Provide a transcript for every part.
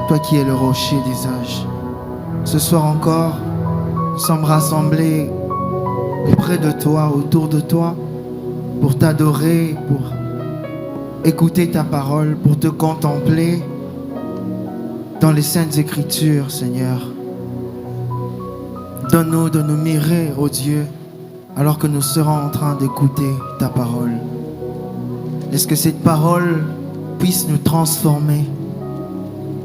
toi qui es le rocher des âges. Ce soir encore, nous sommes rassemblés auprès de toi, autour de toi, pour t'adorer, pour écouter ta parole, pour te contempler dans les saintes écritures, Seigneur. Donne-nous de nous mirer, ô Dieu, alors que nous serons en train d'écouter ta parole. Est-ce que cette parole puisse nous transformer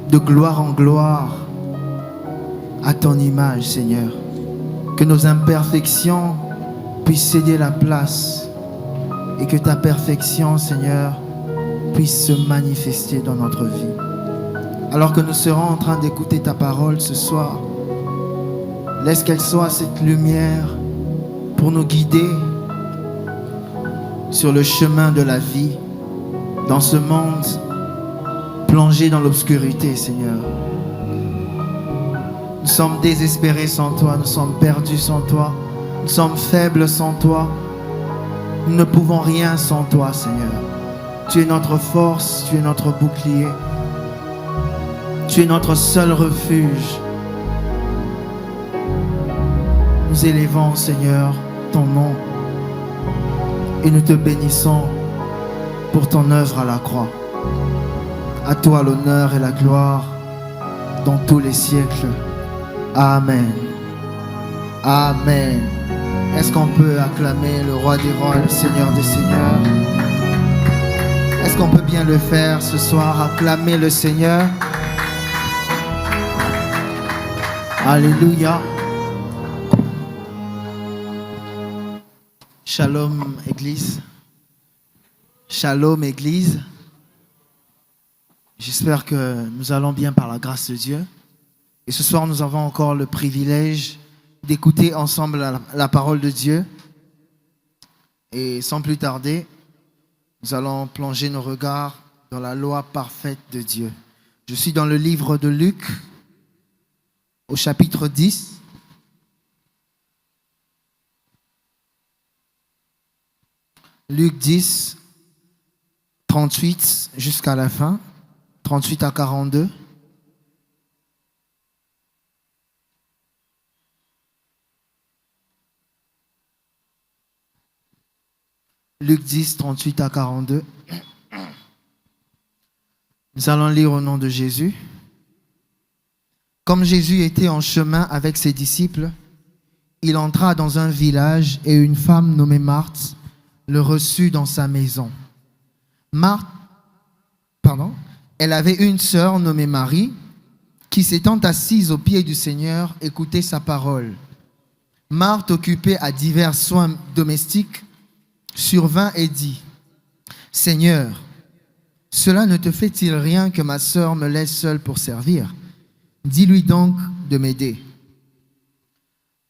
de gloire en gloire à ton image, Seigneur. Que nos imperfections puissent céder la place et que ta perfection, Seigneur, puisse se manifester dans notre vie. Alors que nous serons en train d'écouter ta parole ce soir, laisse qu'elle soit cette lumière pour nous guider sur le chemin de la vie, dans ce monde plongé dans l'obscurité, Seigneur. Nous sommes désespérés sans toi, nous sommes perdus sans toi, nous sommes faibles sans toi. Nous ne pouvons rien sans toi, Seigneur. Tu es notre force, tu es notre bouclier. Tu es notre seul refuge. Nous élevons, Seigneur, ton nom et nous te bénissons pour ton œuvre à la croix. À toi l'honneur et la gloire dans tous les siècles. Amen. Amen. Est-ce qu'on peut acclamer le roi des rois, le Seigneur des seigneurs? Est-ce qu'on peut bien le faire ce soir, acclamer le Seigneur? Alléluia. Shalom Église. Shalom Église. J'espère que nous allons bien par la grâce de Dieu. Et ce soir, nous avons encore le privilège d'écouter ensemble la parole de Dieu. Et sans plus tarder, nous allons plonger nos regards dans la loi parfaite de Dieu. Je suis dans le livre de Luc, au chapitre 10. Luc 10, 38 jusqu'à la fin, 38 à 42. Luc 10, 38 à 42. Nous allons lire au nom de Jésus. Comme Jésus était en chemin avec ses disciples, il entra dans un village et une femme nommée Marthe le reçut dans sa maison. Elle avait une sœur nommée Marie qui, s'étant assise aux pieds du Seigneur, écoutait sa parole. Marthe, occupée à divers soins domestiques, survint et dit : Seigneur, cela ne te fait-il rien que ma sœur me laisse seule pour servir? Dis-lui donc de m'aider.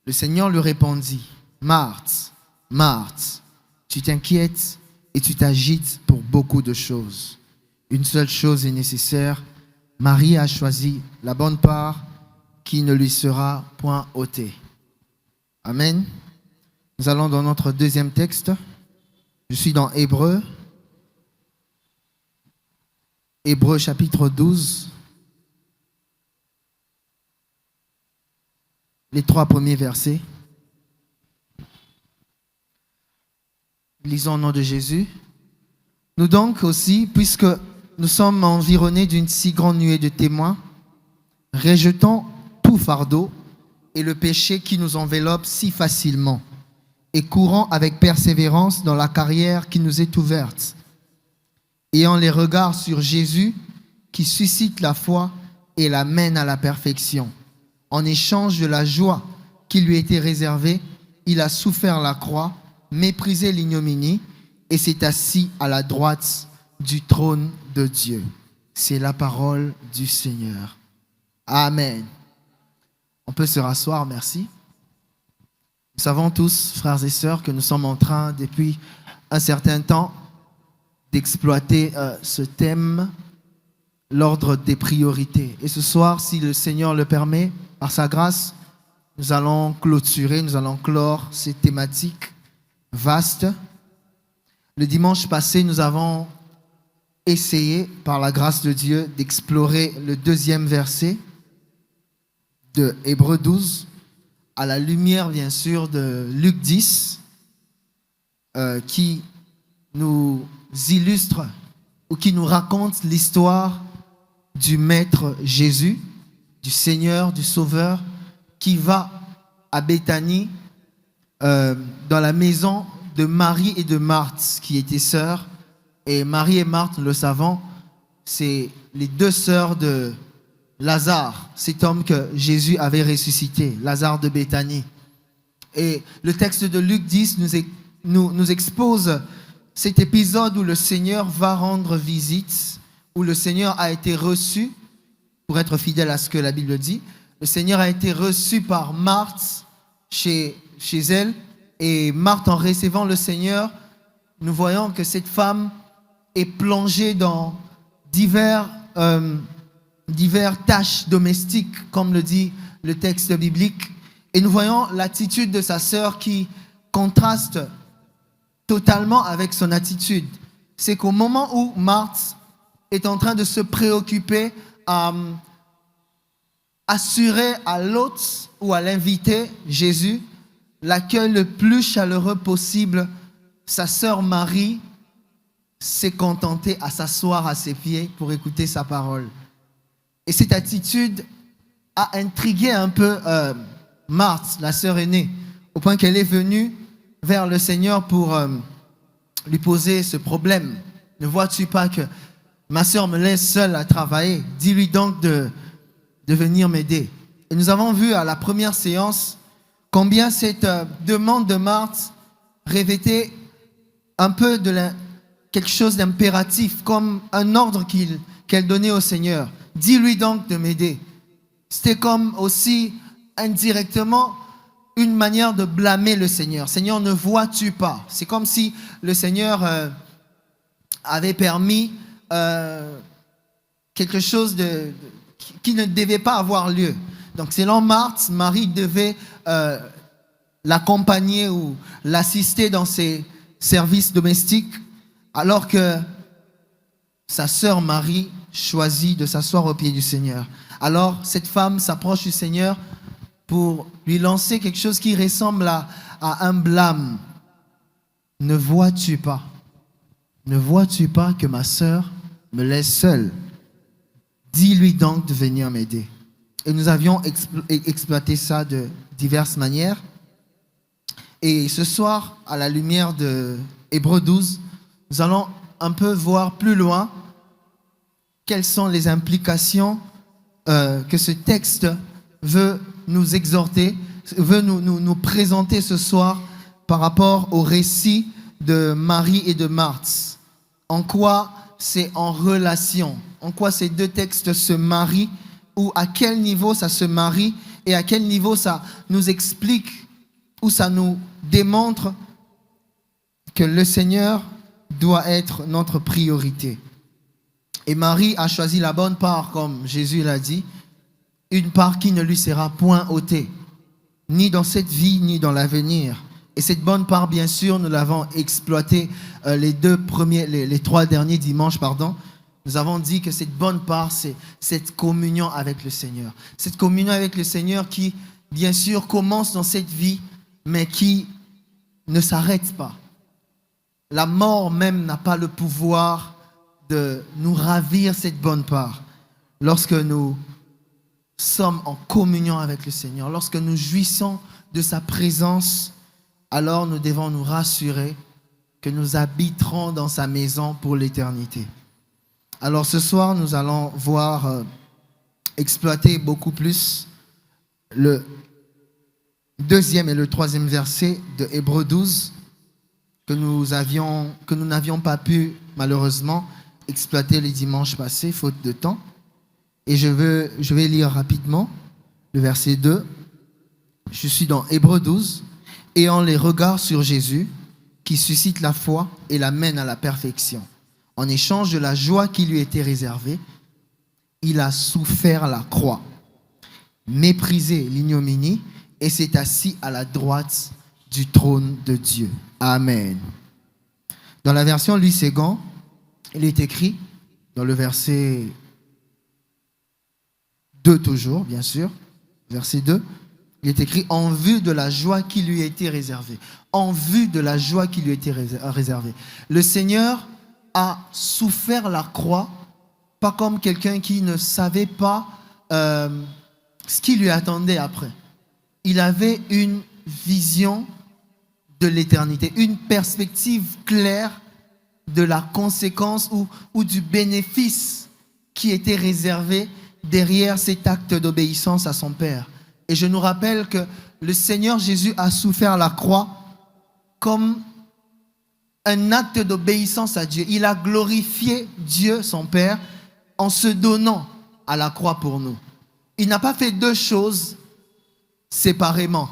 Le Seigneur lui répondit : Marthe, Marthe, tu t'inquiètes et tu t'agites pour beaucoup de choses. Une seule chose est nécessaire. Marie a choisi la bonne part qui ne lui sera point ôtée. Amen. Nous allons dans notre deuxième texte. Je suis dans Hébreux. Hébreux chapitre 12. Les 3 premiers versets. Lisons au nom de Jésus. Nous donc aussi, puisque nous sommes environnés d'une si grande nuée de témoins, rejetons tout fardeau et le péché qui nous enveloppe si facilement, et courons avec persévérance dans la carrière qui nous est ouverte, ayant les regards sur Jésus qui suscite la foi et la mène à la perfection. En échange de la joie qui lui était réservée, il a souffert la croix, méprisé l'ignominie et s'est assis à la droite du trône de Dieu. C'est la parole du Seigneur. Amen. On peut se rasseoir, merci. Nous savons tous, frères et sœurs, que nous sommes en train, depuis un certain temps, d'exploiter ce thème, l'ordre des priorités. Et ce soir, si le Seigneur le permet, par sa grâce, nous allons clôturer, nous allons clore ces thématiques vastes. Le dimanche passé, nous avons essayer, par la grâce de Dieu, d'explorer le deuxième verset de Hébreux 12, à la lumière, bien sûr, de Luc 10, qui nous illustre ou qui nous raconte l'histoire du Maître Jésus, du Seigneur, du Sauveur, qui va à Béthanie, dans la maison de Marie et de Marthe, qui étaient sœurs. Et Marie et Marthe, nous le savons, c'est les deux sœurs de Lazare, cet homme que Jésus avait ressuscité, Lazare de Béthanie. Et le texte de Luc 10 nous expose cet épisode où le Seigneur va rendre visite, où le Seigneur a été reçu, pour être fidèle à ce que la Bible dit, le Seigneur a été reçu par Marthe chez elle, et Marthe, en recevant le Seigneur, nous voyons que cette femme est plongée dans divers tâches domestiques, comme le dit le texte biblique. Et nous voyons l'attitude de sa sœur qui contraste totalement avec son attitude. C'est qu'au moment où Marthe est en train de se préoccuper à assurer à l'hôte ou à l'invité, Jésus, l'accueil le plus chaleureux possible, sa sœur Marie s'est contentée à s'asseoir à ses pieds pour écouter sa parole. Et cette attitude a intrigué un peu Marthe, la sœur aînée, au point qu'elle est venue vers le Seigneur pour lui poser ce problème. Ne vois-tu pas que ma sœur me laisse seule à travailler? Dis-lui donc de venir m'aider. Et nous avons vu à la première séance combien cette demande de Marthe revêtait un peu quelque chose d'impératif, comme un ordre qu'elle donnait au Seigneur. Dis-lui donc de m'aider. C'était comme aussi indirectement une manière de blâmer le Seigneur. Seigneur, ne vois-tu pas? C'est comme si le Seigneur avait permis quelque chose qui ne devait pas avoir lieu. Donc selon Marthe, Marie devait l'accompagner ou l'assister dans ses services domestiques, alors que sa sœur Marie choisit de s'asseoir aux pieds du Seigneur. Alors cette femme s'approche du Seigneur pour lui lancer quelque chose qui ressemble à un blâme. Ne vois-tu pas? Ne vois-tu pas que ma sœur me laisse seule? Dis-lui donc de venir m'aider. Et nous avions exploité ça de diverses manières. Et ce soir, à la lumière de Hébreux 12, nous allons un peu voir plus loin quelles sont les implications que ce texte veut nous exhorter, veut nous présenter ce soir par rapport au récit de Marie et de Marthe. En quoi c'est en relation, en quoi ces deux textes se marient, ou à quel niveau ça se marie, et à quel niveau ça nous explique, ou ça nous démontre que le Seigneur doit être notre priorité. Et Marie a choisi la bonne part, comme Jésus l'a dit, une part qui ne lui sera point ôtée, ni dans cette vie, ni dans l'avenir. Et cette bonne part, bien sûr, nous l'avons exploitée les 3 derniers dimanches, Nous avons dit que cette bonne part, c'est cette communion avec le Seigneur. Cette communion avec le Seigneur qui, bien sûr, commence dans cette vie, mais qui ne s'arrête pas. La mort même n'a pas le pouvoir de nous ravir cette bonne part. Lorsque nous sommes en communion avec le Seigneur, lorsque nous jouissons de sa présence, alors nous devons nous rassurer que nous habiterons dans sa maison pour l'éternité. Alors ce soir, nous allons voir exploiter beaucoup plus le 2e et le 3e verset de Hébreux 12 que nous n'avions pas pu malheureusement exploiter les dimanches passés, faute de temps. Et je vais lire rapidement le verset 2. Je suis dans Hébreux 12. Ayant les regards sur Jésus, qui suscite la foi et l'amène à la perfection. En échange de la joie qui lui était réservée, il a souffert la croix, méprisé l'ignominie et s'est assis à la droite du trône de Dieu. Amen. Dans la version Louis Ségan, il est écrit dans le verset 2 toujours, bien sûr, verset 2, il est écrit « En vue de la joie qui lui a été réservée ». En vue de la joie qui lui a été réservée. Le Seigneur a souffert la croix, pas comme quelqu'un qui ne savait pas ce qui lui attendait après. Il avait une vision de l'éternité, une perspective claire de la conséquence ou du bénéfice qui était réservé derrière cet acte d'obéissance à son Père. Et je nous rappelle que le Seigneur Jésus a souffert la croix comme un acte d'obéissance à Dieu. Il a glorifié Dieu, son Père, en se donnant à la croix pour nous. Il n'a pas fait deux choses séparément.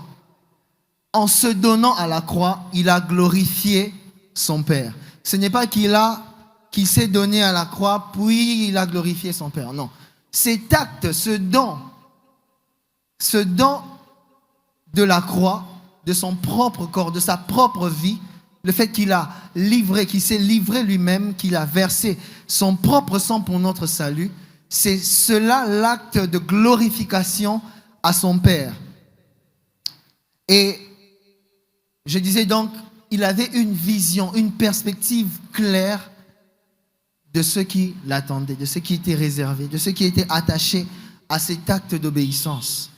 En se donnant à la croix, il a glorifié son Père. Ce n'est pas qu'il s'est donné à la croix, puis il a glorifié son Père. Non. Cet acte, ce don de la croix, de son propre corps, de sa propre vie, le fait qu'il s'est livré lui-même, qu'il a versé son propre sang pour notre salut, c'est cela l'acte de glorification à son Père. Et je disais donc, il avait une vision, une perspective claire de ce qui l'attendait, de ce qui était réservé, de ce qui était attaché à cet acte d'obéissance.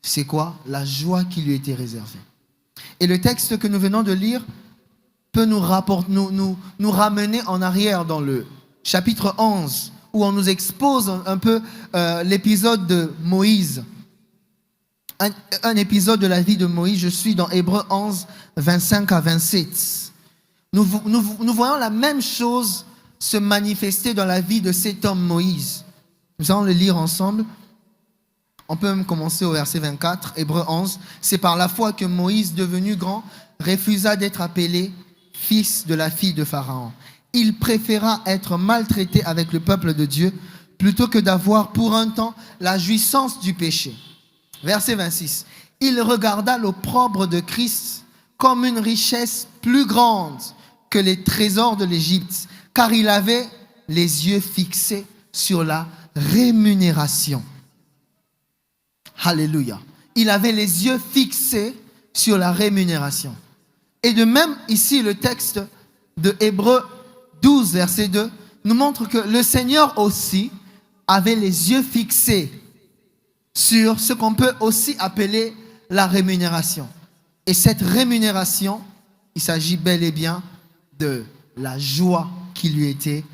C'est quoi? La joie qui lui était réservée. Et le texte que nous venons de lire peut nous ramener en arrière dans le chapitre 11, où on nous expose un peu l'épisode de Moïse. Un épisode de la vie de Moïse. Je suis dans Hébreux 11, 25 à 27. Nous voyons la même chose se manifester dans la vie de cet homme Moïse. Nous allons le lire ensemble. On peut même commencer au verset 24, Hébreux 11. C'est par la foi que Moïse, devenu grand, refusa d'être appelé fils de la fille de Pharaon. Il préféra être maltraité avec le peuple de Dieu plutôt que d'avoir pour un temps la jouissance du péché. Verset 26. Il regarda l'opprobre de Christ comme une richesse plus grande que les trésors de l'Égypte, car il avait les yeux fixés sur la rémunération. Alléluia. Il avait les yeux fixés sur la rémunération. Et de même, ici, le texte de Hébreux 12, verset 2, nous montre que le Seigneur aussi avait les yeux fixés sur ce qu'on peut aussi appeler la rémunération. Et cette rémunération, il s'agit bel et bien de la joie qui lui était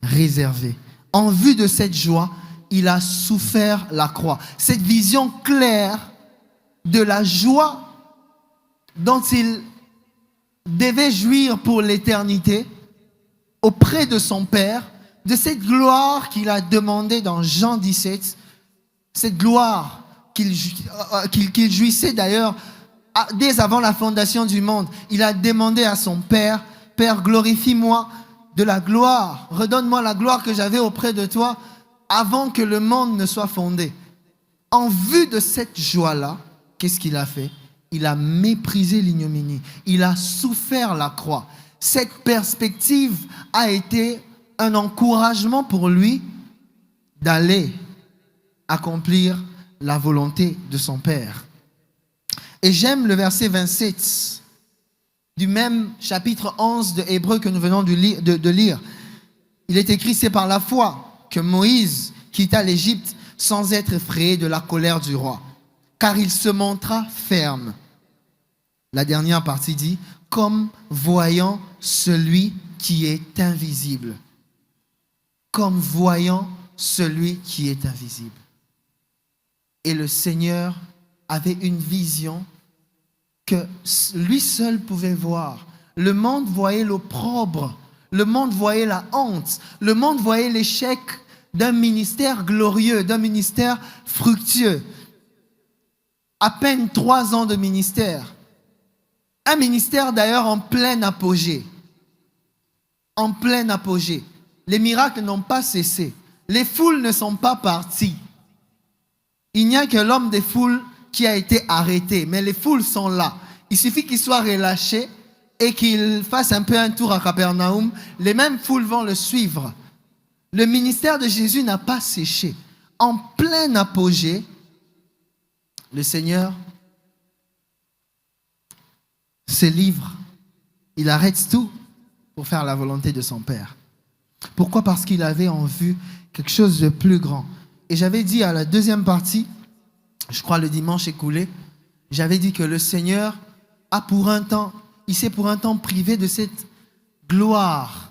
réservée. En vue de cette joie, il a souffert la croix. Cette vision claire de la joie dont il devait jouir pour l'éternité auprès de son Père, de cette gloire qu'il a demandé dans Jean 17, cette gloire qu'il jouissait d'ailleurs dès avant la fondation du monde. Il a demandé à son Père, « Père, glorifie-moi de la gloire, redonne-moi la gloire que j'avais auprès de toi avant que le monde ne soit fondé. » En vue de cette joie-là, qu'est-ce qu'il a fait? Il a méprisé l'ignominie. Il a souffert la croix. Cette perspective a été un encouragement pour lui d'aller accomplir la volonté de son Père. Et j'aime le verset 27 du même chapitre 11 de Hébreux que nous venons de lire. Il est écrit, c'est par la foi que Moïse quitta l'Égypte sans être effrayé de la colère du roi, car il se montra ferme. La dernière partie dit, comme voyant celui qui est invisible. Comme voyant celui qui est invisible. Et le Seigneur avait une vision que lui seul pouvait voir. Le monde voyait l'opprobre, le monde voyait la honte, le monde voyait l'échec d'un ministère glorieux, d'un ministère fructueux. À peine 3 ans de ministère. Un ministère d'ailleurs en plein apogée. En plein apogée. Les miracles n'ont pas cessé. Les foules ne sont pas parties. Il n'y a que l'homme des foules qui a été arrêté, mais les foules sont là. Il suffit qu'il soit relâché et qu'il fasse un peu un tour à Capernaum. Les mêmes foules vont le suivre. Le ministère de Jésus n'a pas séché. En plein apogée, le Seigneur se livre. Il arrête tout pour faire la volonté de son Père. Pourquoi? Parce qu'il avait en vue quelque chose de plus grand. Et j'avais dit à la deuxième partie, je crois le dimanche écoulé, j'avais dit que le Seigneur il s'est pour un temps privé de cette gloire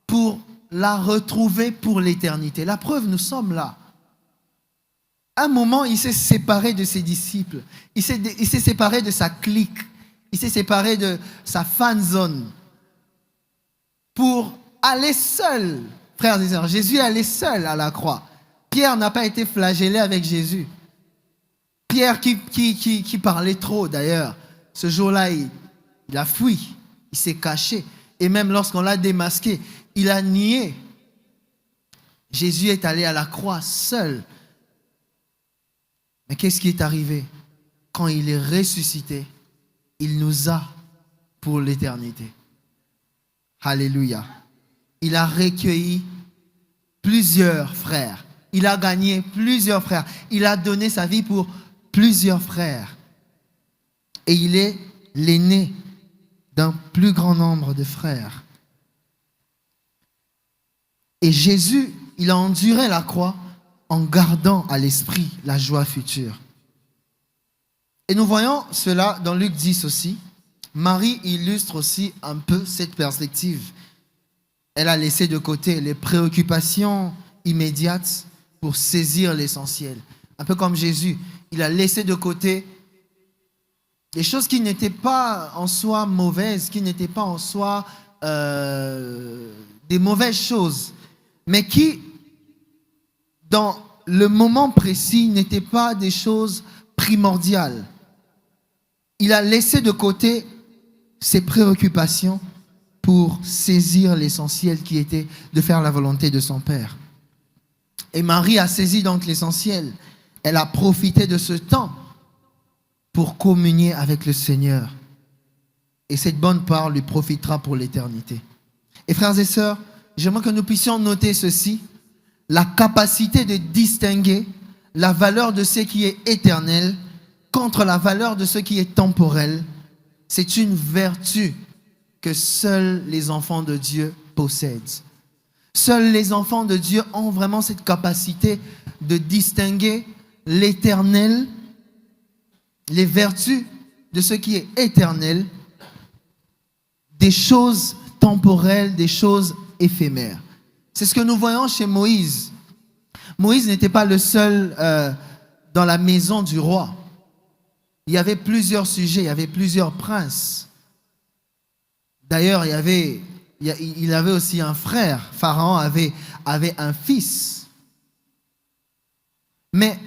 pour la retrouver pour l'éternité. La preuve, nous sommes là. À un moment, il s'est séparé de ses disciples. Il s'est séparé de sa clique. Il s'est séparé de sa fan zone pour aller seul. Frères et sœurs, Jésus est allé seul à la croix. Pierre n'a pas été flagellé avec Jésus. Pierre qui parlait trop d'ailleurs. Ce jour-là, il a fui. Il s'est caché. Et même lorsqu'on l'a démasqué, il a nié. Jésus est allé à la croix seul. Mais qu'est-ce qui est arrivé? Quand il est ressuscité, il nous a pour l'éternité. Alléluia. Il a recueilli plusieurs frères. Il a gagné plusieurs frères. Il a donné sa vie pour plusieurs frères. Et il est l'aîné d'un plus grand nombre de frères. Et Jésus, il a enduré la croix en gardant à l'esprit la joie future. Et nous voyons cela dans Luc 10 aussi. Marie illustre aussi un peu cette perspective. Elle a laissé de côté les préoccupations immédiates pour saisir l'essentiel. Un peu comme Jésus, il a laissé de côté les choses qui n'étaient pas en soi mauvaises, qui n'étaient pas en soi des mauvaises choses, mais qui, dans le moment précis, n'étaient pas des choses primordiales. Il a laissé de côté ses préoccupations pour saisir l'essentiel qui était de faire la volonté de son Père. Et Marie a saisi donc l'essentiel. Elle a profité de ce temps pour communier avec le Seigneur. Et cette bonne part lui profitera pour l'éternité. Et frères et sœurs, j'aimerais que nous puissions noter ceci. La capacité de distinguer la valeur de ce qui est éternel contre la valeur de ce qui est temporel, c'est une vertu que seuls les enfants de Dieu possèdent. Seuls les enfants de Dieu ont vraiment cette capacité de distinguer l'éternel, les vertus de ce qui est éternel, des choses temporelles, des choses éphémères. C'est ce que nous voyons chez Moïse. Moïse n'était pas le seul dans la maison du roi. Il y avait plusieurs sujets, il y avait plusieurs princes. D'ailleurs, il avait aussi un frère. Pharaon avait un fils. Mais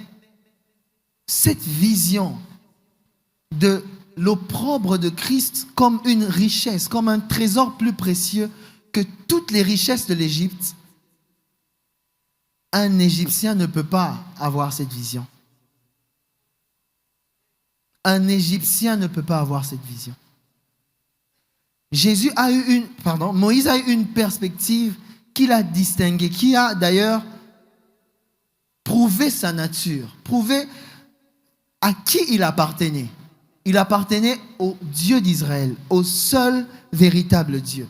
cette vision de l'opprobre de Christ comme une richesse, comme un trésor plus précieux que toutes les richesses de l'Égypte, un Égyptien ne peut pas avoir cette vision. Un Égyptien ne peut pas avoir cette vision. Moïse a eu une perspective qu'il a distinguée, qui a d'ailleurs prouvé sa nature, prouvé à qui il appartenait. Il appartenait au Dieu d'Israël, au seul véritable Dieu.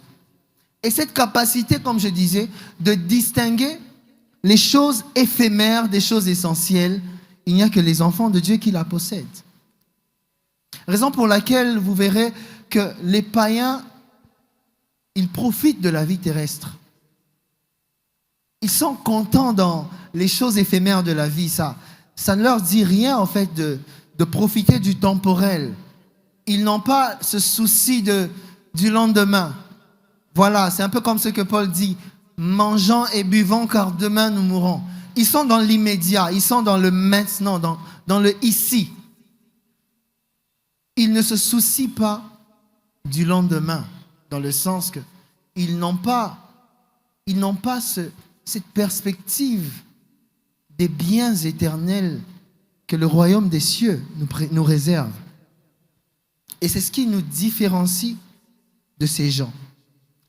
Et cette capacité, comme je disais, de distinguer les choses éphémères des choses essentielles, il n'y a que les enfants de Dieu qui la possèdent. Raison pour laquelle vous verrez que les païens, ils profitent de la vie terrestre. Ils sont contents dans les choses éphémères de la vie. Ça ne leur dit rien en fait de profiter du temporel. Ils n'ont pas ce souci du lendemain. Voilà, c'est un peu comme ce que Paul dit. Mangeons et buvons car demain nous mourrons. Ils sont dans l'immédiat, ils sont dans le maintenant, dans le ici. Ils ne se soucient pas du lendemain, dans le sens qu'ils n'ont pas cette perspective des biens éternels que le royaume des cieux nous réserve. Et c'est ce qui nous différencie de ces gens.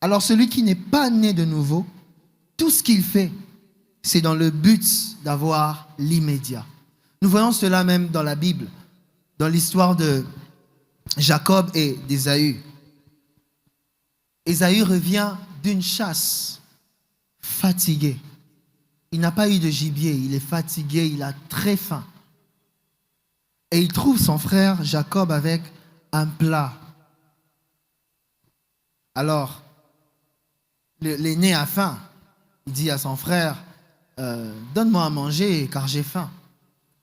Alors celui qui n'est pas né de nouveau Tout ce qu'il fait, c'est dans le but d'avoir l'immédiat. Nous voyons cela même dans la Bible, dans l'histoire de Jacob et d'Ésaü. Ésaü revient d'une chasse, fatigué. Il n'a pas eu de gibier, il est fatigué, il a très faim. Et il trouve son frère Jacob avec un plat. Alors, l'aîné a faim. Il dit à son frère, donne-moi à manger car j'ai faim.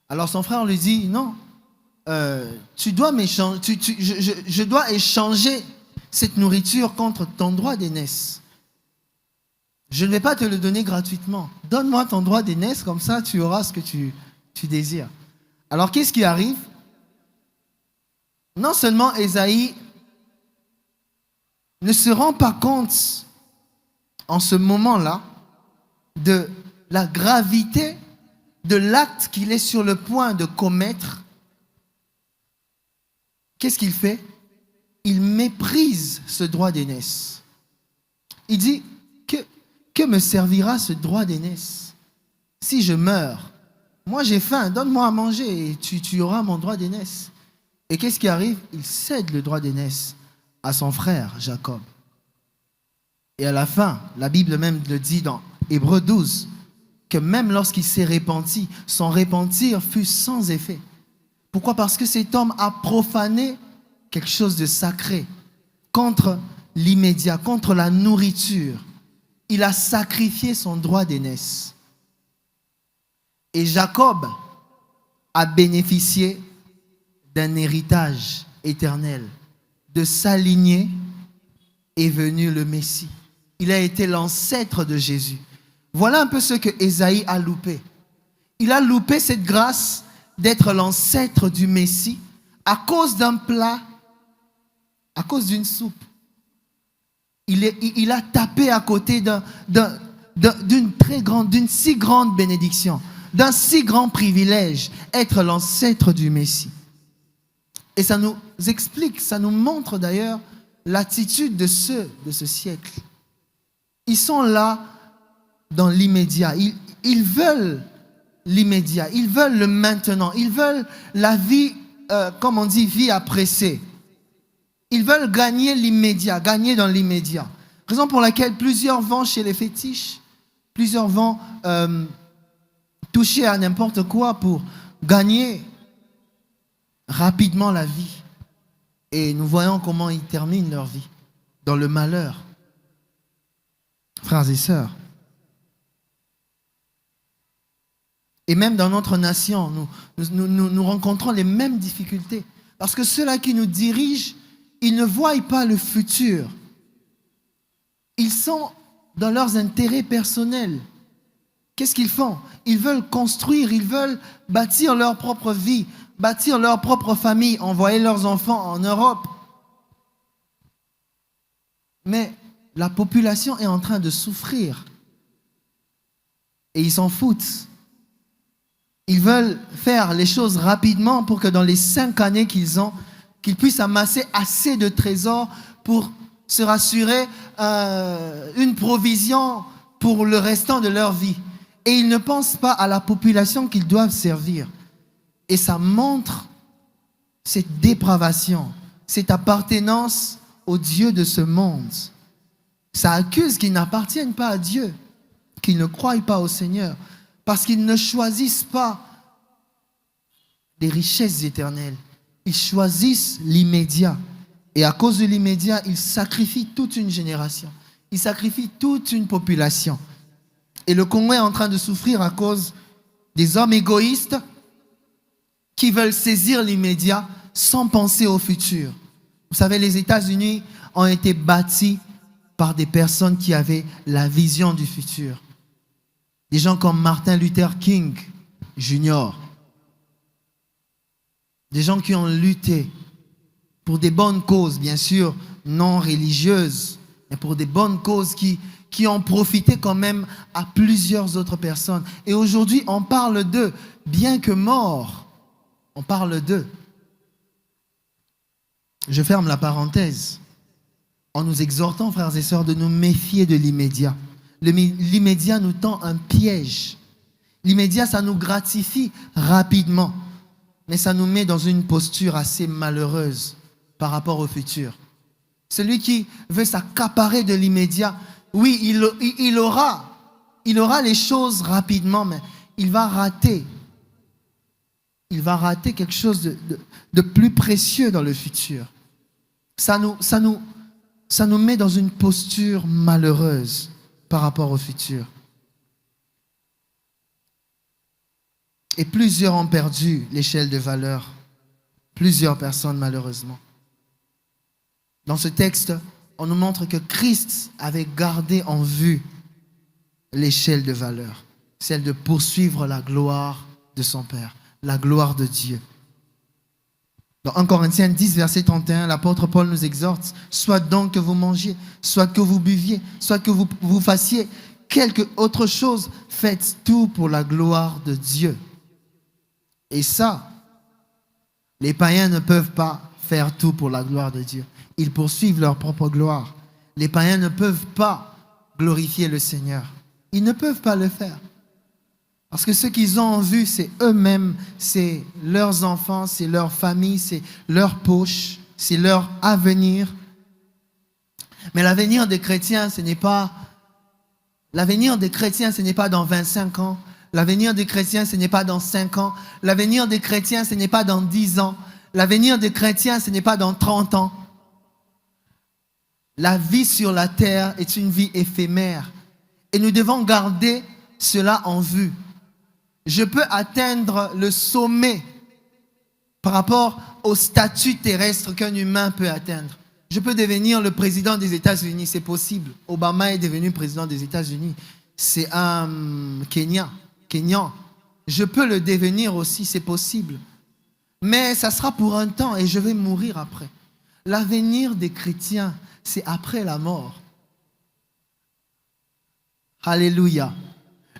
Alors son frère lui dit, non, tu dois m'échanger, je dois échanger cette nourriture contre ton droit d'aînesse. Je ne vais pas te le donner gratuitement. Donne-moi ton droit d'aînesse, comme ça tu auras ce que tu désires. Alors qu'est-ce qui arrive? Non seulement Ésaü ne se rend pas compte en ce moment-là de la gravité de l'acte qu'il est sur le point de commettre. Qu'est-ce qu'il fait? Il méprise ce droit d'aînesse. Il dit, que me servira ce droit d'aînesse si je meurs? Moi j'ai faim, donne-moi à manger et tu auras mon droit d'aînesse. Et qu'est-ce qui arrive? Il cède le droit d'aînesse à son frère Jacob. Et à la fin, la Bible même le dit dans Hébreux 12, que même lorsqu'il s'est repenti, son repentir fut sans effet. Pourquoi? Parce que cet homme a profané quelque chose de sacré contre l'immédiat, contre la nourriture. Il a sacrifié son droit d'aînesse. Et Jacob a bénéficié d'un héritage éternel. De sa lignée est venu le Messie. Il a été l'ancêtre de Jésus. Voilà un peu ce que Ésaü a loupé. Il a loupé cette grâce d'être l'ancêtre du Messie à cause d'un plat, à cause d'une soupe. Il a tapé à côté d'une si grande bénédiction, d'un si grand privilège, être l'ancêtre du Messie. Et ça nous explique, ça nous montre d'ailleurs l'attitude de ceux de ce siècle. Ils sont là dans l'immédiat. Ils veulent l'immédiat, ils veulent le maintenant, ils veulent la vie, comme on dit, vie à presser. Ils veulent gagner l'immédiat, gagner dans l'immédiat. Raison pour laquelle plusieurs vont chez les fétiches, plusieurs vont toucher à n'importe quoi pour gagner rapidement la vie. Et nous voyons comment ils terminent leur vie, dans le malheur. Frères et sœurs. Et même dans notre nation, nous rencontrons les mêmes difficultés. Parce que ceux-là qui nous dirigent, ils ne voient pas le futur. Ils sont dans leurs intérêts personnels. Qu'est-ce qu'ils font? Ils veulent construire, ils veulent bâtir leur propre vie, bâtir leur propre famille, envoyer leurs enfants en Europe. Mais la population est en train de souffrir. Et ils s'en foutent. Ils veulent faire les choses rapidement pour que dans les 5 années qu'ils ont, qu'ils puissent amasser assez de trésors pour se rassurer une provision pour le restant de leur vie. Et ils ne pensent pas à la population qu'ils doivent servir. Et ça montre cette dépravation, cette appartenance au Dieu de ce monde. Ça accuse qu'ils n'appartiennent pas à Dieu, qu'ils ne croient pas au Seigneur, parce qu'ils ne choisissent pas les richesses éternelles. Ils choisissent l'immédiat. Et à cause de l'immédiat, ils sacrifient toute une génération. Ils sacrifient toute une population. Et le Congo est en train de souffrir à cause des hommes égoïstes qui veulent saisir l'immédiat sans penser au futur. Vous savez, les États-Unis ont été bâtis par des personnes qui avaient la vision du futur. Des gens comme Martin Luther King Jr. Des gens qui ont lutté pour des bonnes causes, bien sûr, non religieuses, mais pour des bonnes causes qui ont profité quand même à plusieurs autres personnes. Et aujourd'hui, on parle d'eux, bien que morts, on parle d'eux. Je ferme la parenthèse en nous exhortant, frères et sœurs, de nous méfier de l'immédiat, L'immédiat nous tend un piège. L'immédiat, ça nous gratifie rapidement, mais ça nous met dans une posture assez malheureuse par rapport au futur. Celui qui veut s'accaparer de l'immédiat, oui, il aura les choses rapidement, mais il va rater. Il va rater quelque chose de plus précieux dans le futur. Ça nous met dans une posture malheureuse par rapport au futur. Et plusieurs ont perdu l'échelle de valeur. Plusieurs personnes, malheureusement. Dans ce texte, on nous montre que Christ avait gardé en vue l'échelle de valeur, celle de poursuivre la gloire de son Père, la gloire de Dieu. Dans 1 Corinthiens 10, verset 31, l'apôtre Paul nous exhorte, soit donc que vous mangiez, soit que vous buviez, soit que vous fassiez quelque autre chose, faites tout pour la gloire de Dieu. Et ça, les païens ne peuvent pas faire tout pour la gloire de Dieu. Ils poursuivent leur propre gloire. Les païens ne peuvent pas glorifier le Seigneur. Ils ne peuvent pas le faire. Parce que ce qu'ils ont en vue, c'est eux-mêmes, c'est leurs enfants, c'est leur famille, c'est leur poche, c'est leur avenir. Mais l'avenir des chrétiens, ce n'est pas dans 25 ans. L'avenir des chrétiens, ce n'est pas dans 5 ans. L'avenir des chrétiens, ce n'est pas dans 10 ans. L'avenir des chrétiens, ce n'est pas dans 30 ans. La vie sur la terre est une vie éphémère. Et nous devons garder cela en vue. Je peux atteindre le sommet par rapport au statut terrestre qu'un humain peut atteindre. Je peux devenir le président des États-Unis, c'est possible. Obama est devenu président des États-Unis. C'est un Kenyan. Je peux le devenir aussi, c'est possible. Mais ça sera pour un temps et je vais mourir après. L'avenir des chrétiens, c'est après la mort. Alléluia.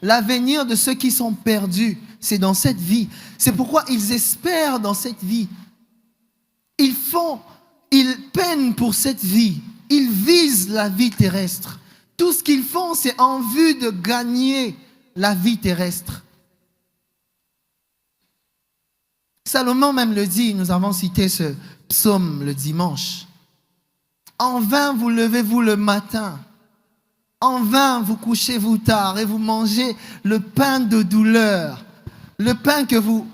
L'avenir de ceux qui sont perdus, c'est dans cette vie. C'est pourquoi ils espèrent dans cette vie. Ils peinent pour cette vie. Ils visent la vie terrestre. Tout ce qu'ils font, c'est en vue de gagner la vie terrestre. Salomon même le dit, nous avons cité ce psaume le dimanche. En vain vous levez-vous le matin. En vain vous couchez-vous tard et vous mangez le pain de douleur. Le pain que vous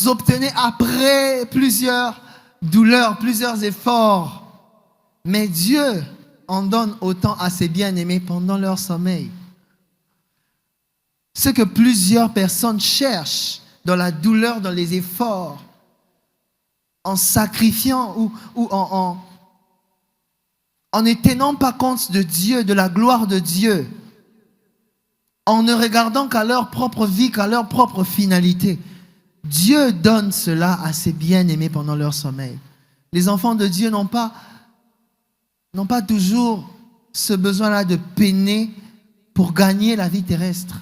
obtenez après plusieurs douleurs, plusieurs efforts. Mais Dieu en donne autant à ses bien-aimés pendant leur sommeil. Ce que plusieurs personnes cherchent dans la douleur, dans les efforts, en sacrifiant ou en ne tenant pas compte de Dieu, de la gloire de Dieu, en ne regardant qu'à leur propre vie, qu'à leur propre finalité. Dieu donne cela à ses bien-aimés pendant leur sommeil. Les enfants de Dieu n'ont pas toujours ce besoin-là de peiner pour gagner la vie terrestre.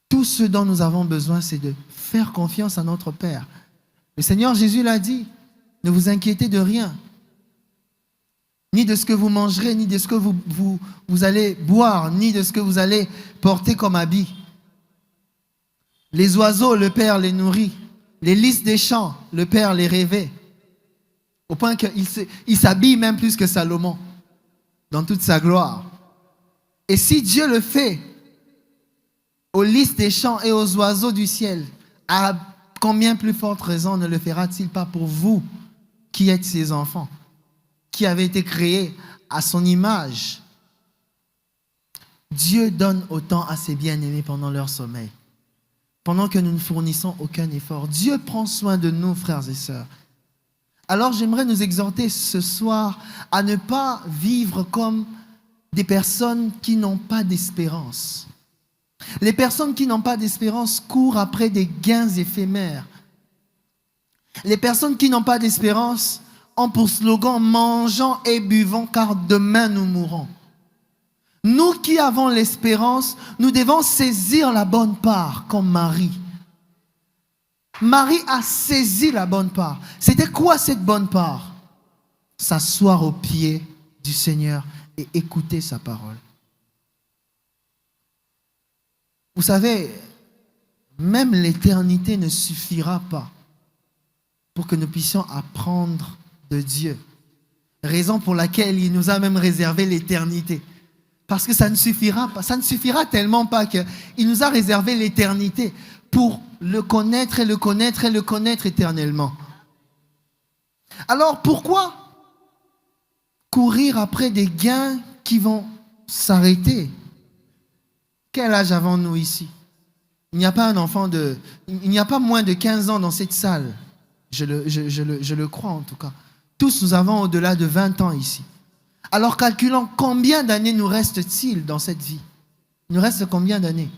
Tout ce dont nous avons besoin, c'est de faire confiance à notre Père. Le Seigneur Jésus l'a dit, ne vous inquiétez de rien, ni de ce que vous mangerez, ni de ce que vous allez boire, ni de ce que vous allez porter comme habit. Les oiseaux, le Père les nourrit. Les lys des champs, le Père les rêvait. Au point qu'il s'habille même plus que Salomon, dans toute sa gloire. Et si Dieu le fait aux lys des champs et aux oiseaux du ciel, à combien plus forte raison ne le fera-t-il pas pour vous qui êtes ses enfants, qui avez été créés à son image? Dieu donne autant à ses bien-aimés pendant leur sommeil, pendant que nous ne fournissons aucun effort. Dieu prend soin de nous, frères et sœurs. Alors j'aimerais nous exhorter ce soir à ne pas vivre comme des personnes qui n'ont pas d'espérance. Les personnes qui n'ont pas d'espérance courent après des gains éphémères. Les personnes qui n'ont pas d'espérance ont pour slogan « mangeons et buvons car demain nous mourrons ». Nous qui avons l'espérance, nous devons saisir la bonne part comme Marie. Marie a saisi la bonne part. C'était quoi cette bonne part? S'asseoir aux pieds du Seigneur et écouter sa parole. Vous savez, même l'éternité ne suffira pas pour que nous puissions apprendre de Dieu. Raison pour laquelle il nous a même réservé l'éternité. Parce que ça ne suffira pas, ça ne suffira tellement pas qu'il nous a réservé l'éternité pour le connaître et le connaître et le connaître éternellement. Alors pourquoi courir après des gains qui vont s'arrêter? Quel âge avons-nous ici? Il n'y a pas un enfant il n'y a pas moins de 15 ans dans cette salle. Je le crois en tout cas. Tous nous avons au-delà de 20 ans ici. Alors calculons combien d'années nous reste-t-il dans cette vie? Il nous reste combien d'années?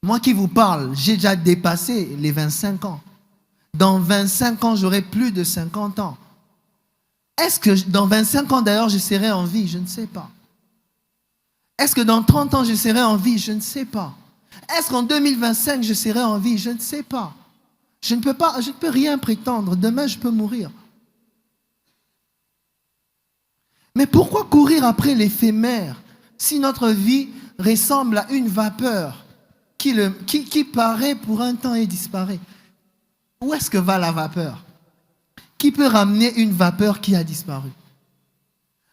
Moi qui vous parle, j'ai déjà dépassé les 25 ans. Dans 25 ans, j'aurai plus de 50 ans. Est-ce que dans 25 ans d'ailleurs, je serai en vie? Je ne sais pas. Est-ce que dans 30 ans, je serai en vie? Je ne sais pas. Est-ce qu'en 2025, je serai en vie? Je ne sais pas. Je ne peux rien prétendre. Demain, je peux mourir. Mais pourquoi courir après l'éphémère si notre vie ressemble à une vapeur qui paraît pour un temps et disparaît? Où est-ce que va la vapeur? Qui peut ramener une vapeur qui a disparu?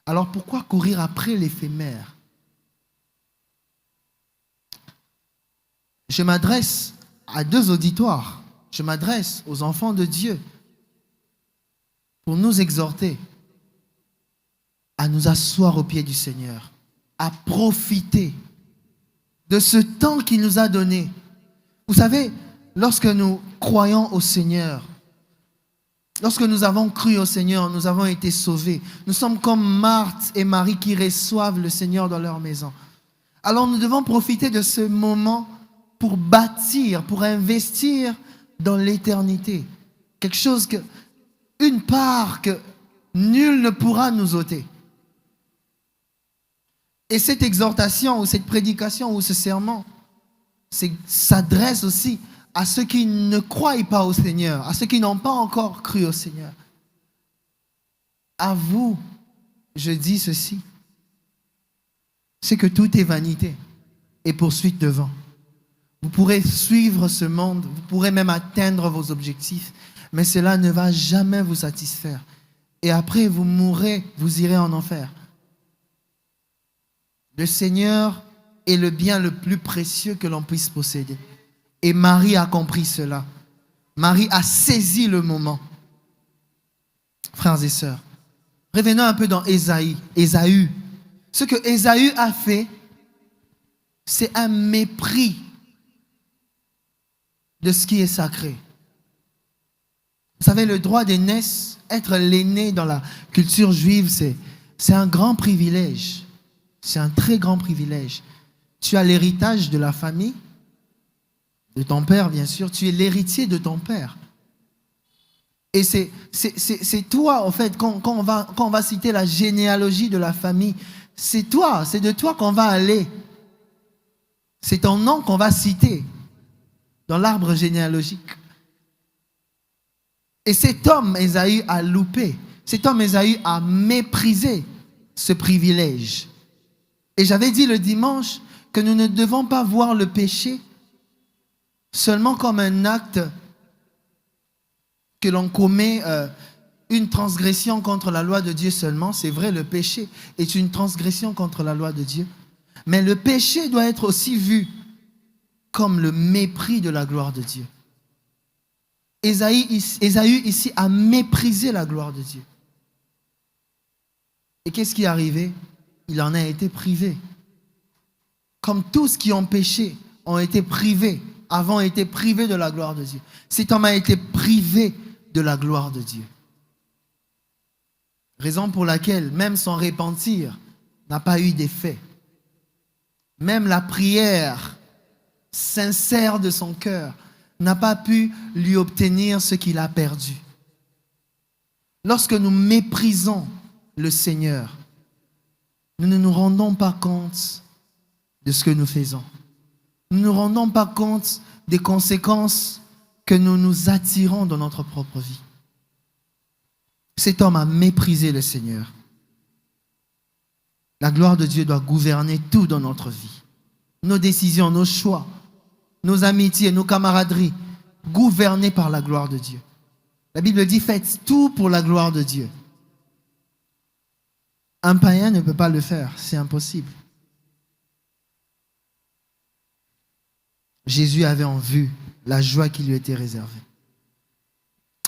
Alors pourquoi courir après l'éphémère? Je m'adresse à deux auditoires. Je m'adresse aux enfants de Dieu pour nous exhorter à nous asseoir au pied du Seigneur, à profiter de ce temps qu'il nous a donné. Vous savez, lorsque nous croyons au Seigneur, lorsque nous avons cru au Seigneur, nous avons été sauvés. Nous sommes comme Marthe et Marie qui reçoivent le Seigneur dans leur maison. Alors nous devons profiter de ce moment pour bâtir, pour investir dans l'éternité. Quelque chose une part que nul ne pourra nous ôter. Et cette exhortation ou cette prédication ou ce serment s'adresse aussi à ceux qui ne croient pas au Seigneur, à ceux qui n'ont pas encore cru au Seigneur. À vous, je dis ceci, c'est que tout est vanité et poursuite de vent. Vous pourrez suivre ce monde, vous pourrez même atteindre vos objectifs, mais cela ne va jamais vous satisfaire. Et après, vous mourrez, vous irez en enfer. Le Seigneur est le bien le plus précieux que l'on puisse posséder. Et Marie a compris cela. Marie a saisi le moment. Frères et sœurs, revenons un peu dans Ésaü. Ce que Ésaü a fait, c'est un mépris de ce qui est sacré. Vous savez, le droit d'aînesse, être l'aîné dans la culture juive, c'est un grand privilège. C'est un très grand privilège. Tu as l'héritage de la famille, de ton père, bien sûr. Tu es l'héritier de ton père. Et c'est toi, en fait, quand on va citer la généalogie de la famille, c'est toi, c'est de toi qu'on va aller. C'est ton nom qu'on va citer dans l'arbre généalogique. Et cet homme, Ésaü, a loupé. Cet homme, Ésaü, a méprisé ce privilège. Et j'avais dit le dimanche que nous ne devons pas voir le péché seulement comme un acte que l'on commet, une transgression contre la loi de Dieu seulement. C'est vrai, le péché est une transgression contre la loi de Dieu. Mais le péché doit être aussi vu comme le mépris de la gloire de Dieu. Ésaü ici a méprisé la gloire de Dieu. Et qu'est-ce qui est arrivé? Il en a été privé. Comme tous qui ont péché ont été privés, avons été privés de la gloire de Dieu. Cet homme a été privé de la gloire de Dieu. Raison pour laquelle même son repentir n'a pas eu d'effet. Même la prière sincère de son cœur n'a pas pu lui obtenir ce qu'il a perdu. Lorsque nous méprisons le Seigneur, nous ne nous rendons pas compte de ce que nous faisons. Nous ne nous rendons pas compte des conséquences que nous nous attirons dans notre propre vie. Cet homme a méprisé le Seigneur. La gloire de Dieu doit gouverner tout dans notre vie. nos décisions, nos choix, nos amitiés, nos camaraderies, gouvernés par la gloire de Dieu. La Bible dit, faites tout pour la gloire de Dieu. Un païen ne peut pas le faire, c'est impossible. Jésus avait en vue la joie qui lui était réservée.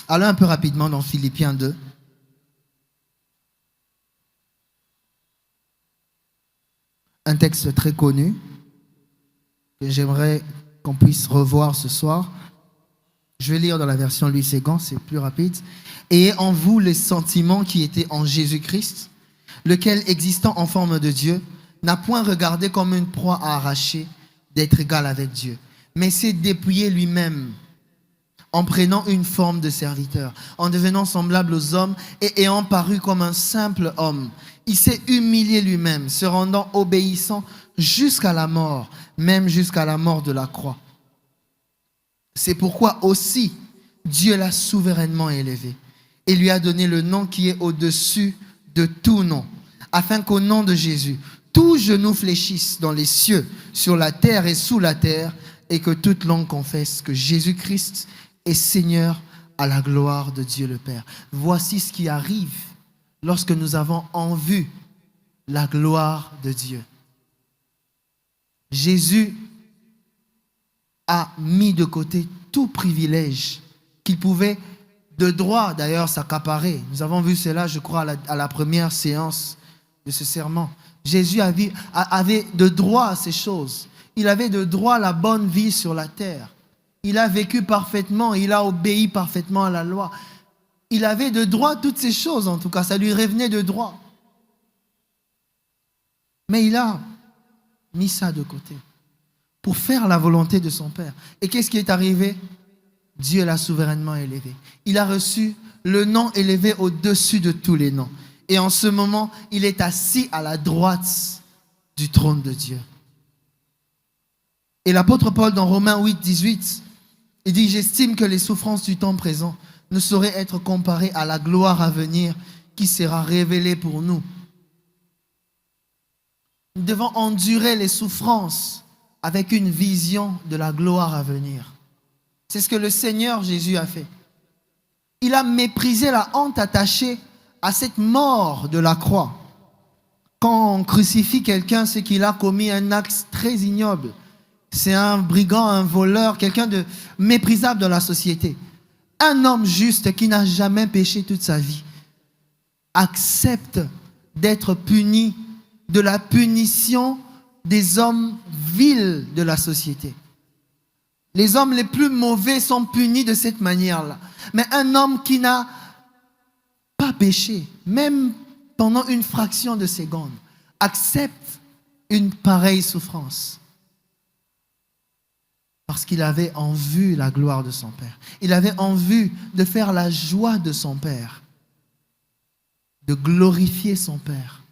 Allons un peu rapidement dans Philippiens 2. Un texte très connu que j'aimerais qu'on puisse revoir ce soir. Je vais lire dans la version Louis Ségan, c'est plus rapide. « Ayez en vous les sentiments qui étaient en Jésus-Christ, lequel, existant en forme de Dieu, n'a point regardé comme une proie à arracher d'être égal avec Dieu, mais s'est dépouillé lui-même en prenant une forme de serviteur, en devenant semblable aux hommes et ayant paru comme un simple homme. Il s'est humilié lui-même, se rendant obéissant jusqu'à la mort, même jusqu'à la mort de la croix. C'est pourquoi aussi Dieu l'a souverainement élevé et lui a donné le nom qui est au-dessus de tout nom, afin qu'au nom de Jésus, tout genou fléchisse dans les cieux, sur la terre et sous la terre, et que toute langue confesse que Jésus-Christ est Seigneur à la gloire de Dieu le Père. Voici ce qui arrive lorsque nous avons en vue la gloire de Dieu. Jésus a mis de côté tout privilège qu'il pouvait de droit d'ailleurs s'accaparer. Nous avons vu cela, je crois, à la première séance de ce serment. Jésus avait de droit à ces choses. Il avait de droit la bonne vie sur la terre. Il a vécu parfaitement, il a obéi parfaitement à la loi. Il avait de droit toutes ces choses, en tout cas, ça lui revenait de droit. Mais il a mis ça de côté pour faire la volonté de son Père. Et qu'est-ce qui est arrivé? Dieu l'a souverainement élevé. Il a reçu le nom élevé au-dessus de tous les noms. Et en ce moment, il est assis à la droite du trône de Dieu. Et l'apôtre Paul, dans Romains 8, 18, il dit « J'estime que les souffrances du temps présent ne sauraient être comparées à la gloire à venir qui sera révélée pour nous. » Nous devons endurer les souffrances avec une vision de la gloire à venir. C'est ce que le Seigneur Jésus a fait. Il a méprisé la honte attachée à cette mort de la croix. Quand on crucifie quelqu'un, c'est qu'il a commis un acte très ignoble. C'est un brigand, un voleur, quelqu'un de méprisable dans la société. Un homme juste qui n'a jamais péché toute sa vie accepte d'être puni de la punition des hommes vils de la société. Les hommes les plus mauvais sont punis de cette manière-là. Mais un homme qui n'a pas péché, même pendant une fraction de seconde, accepte une pareille souffrance. Parce qu'il avait en vue la gloire de son Père. Il avait en vue de faire la joie de son Père, de glorifier son Père,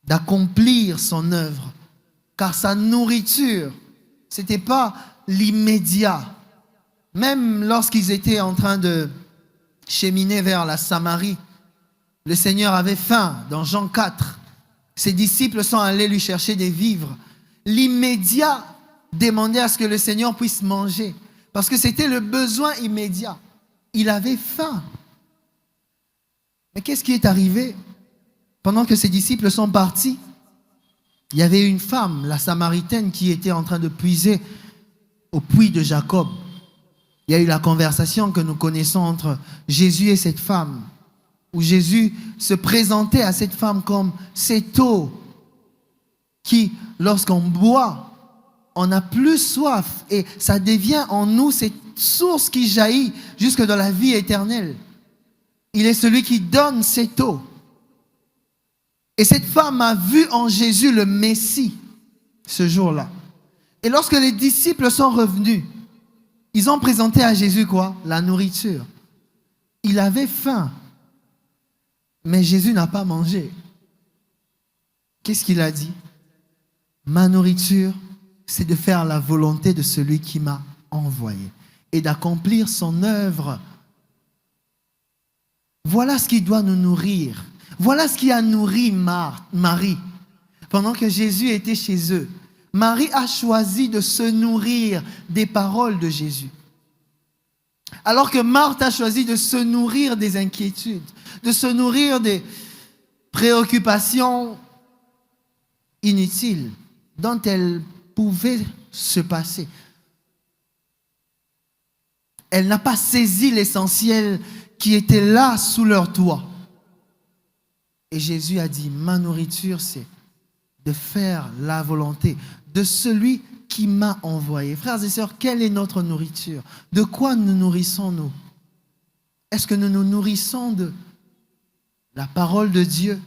d'accomplir son œuvre. Car sa nourriture, ce n'était pas l'immédiat. Même lorsqu'ils étaient en train de cheminer vers la Samarie, le Seigneur avait faim. Dans Jean 4, ses disciples sont allés lui chercher des vivres. L'immédiat demandait à ce que le Seigneur puisse manger, parce que c'était le besoin immédiat. Il avait faim. Mais qu'est-ce qui est arrivé? Pendant que ses disciples sont partis, il y avait une femme, la Samaritaine, qui était en train de puiser au puits de Jacob. Il y a eu la conversation que nous connaissons entre Jésus et cette femme, où Jésus se présentait à cette femme comme cette eau qui, lorsqu'on boit, on n'a plus soif et ça devient en nous cette source qui jaillit jusque dans la vie éternelle. Il est celui qui donne cette eau. Et cette femme a vu en Jésus le Messie ce jour-là. Et lorsque les disciples sont revenus, ils ont présenté à Jésus quoi? La nourriture. Il avait faim, mais Jésus n'a pas mangé. Qu'est-ce qu'il a dit? Ma nourriture, c'est de faire la volonté de celui qui m'a envoyé et d'accomplir son œuvre. Voilà ce qui doit nous nourrir. Voilà ce qui a nourri Marie. Pendant que Jésus était chez eux, Marie a choisi de se nourrir des paroles de Jésus. Alors que Marthe a choisi de se nourrir des inquiétudes, de se nourrir des préoccupations inutiles dont elles pouvaient se passer. Elle n'a pas saisi l'essentiel qui était là sous leur toit. Et Jésus a dit, ma nourriture, c'est de faire la volonté de celui qui m'a envoyé. Frères et sœurs, quelle est notre nourriture? De quoi nous nourrissons-nous? Est-ce que nous nous nourrissons de la parole de Dieu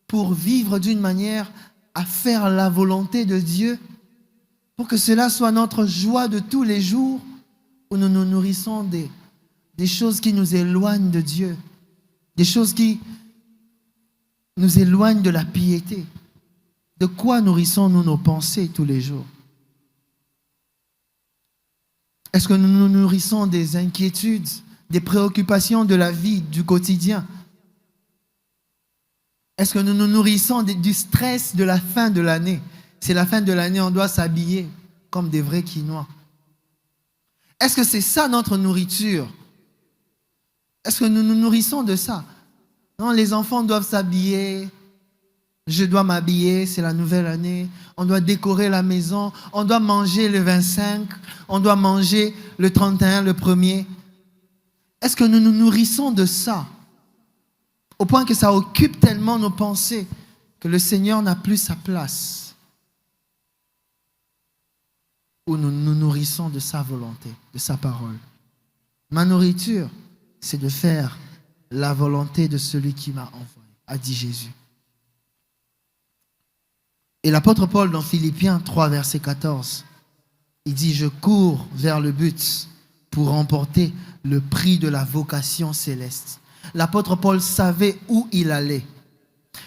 pour vivre d'une manière à faire la volonté de Dieu, pour que cela soit notre joie de tous les jours, ou nous nous nourrissons des choses qui nous éloignent de Dieu, des choses qui nous éloignent de la piété? De quoi nourrissons-nous nos pensées tous les jours? Est-ce que nous nous nourrissons des inquiétudes, des préoccupations de la vie, du quotidien? Est-ce que nous nous nourrissons du stress de la fin de l'année? C'est la fin de l'année, on doit s'habiller comme des vrais Quinois. Est-ce que c'est ça notre nourriture? Est-ce que nous nous nourrissons de ça? Non, les enfants doivent s'habiller. Je dois m'habiller, c'est la nouvelle année. On doit décorer la maison. On doit manger le 25. On doit manger le 31, le 1er. Est-ce que nous nous nourrissons de ça? Au point que ça occupe tellement nos pensées que le Seigneur n'a plus sa place. Ou nous nous nourrissons de sa volonté, de sa parole. Ma nourriture, c'est de faire la volonté de celui qui m'a envoyé, a dit Jésus. Et l'apôtre Paul, dans Philippiens 3, verset 14, il dit, je cours vers le but pour remporter le prix de la vocation céleste. L'apôtre Paul savait où il allait,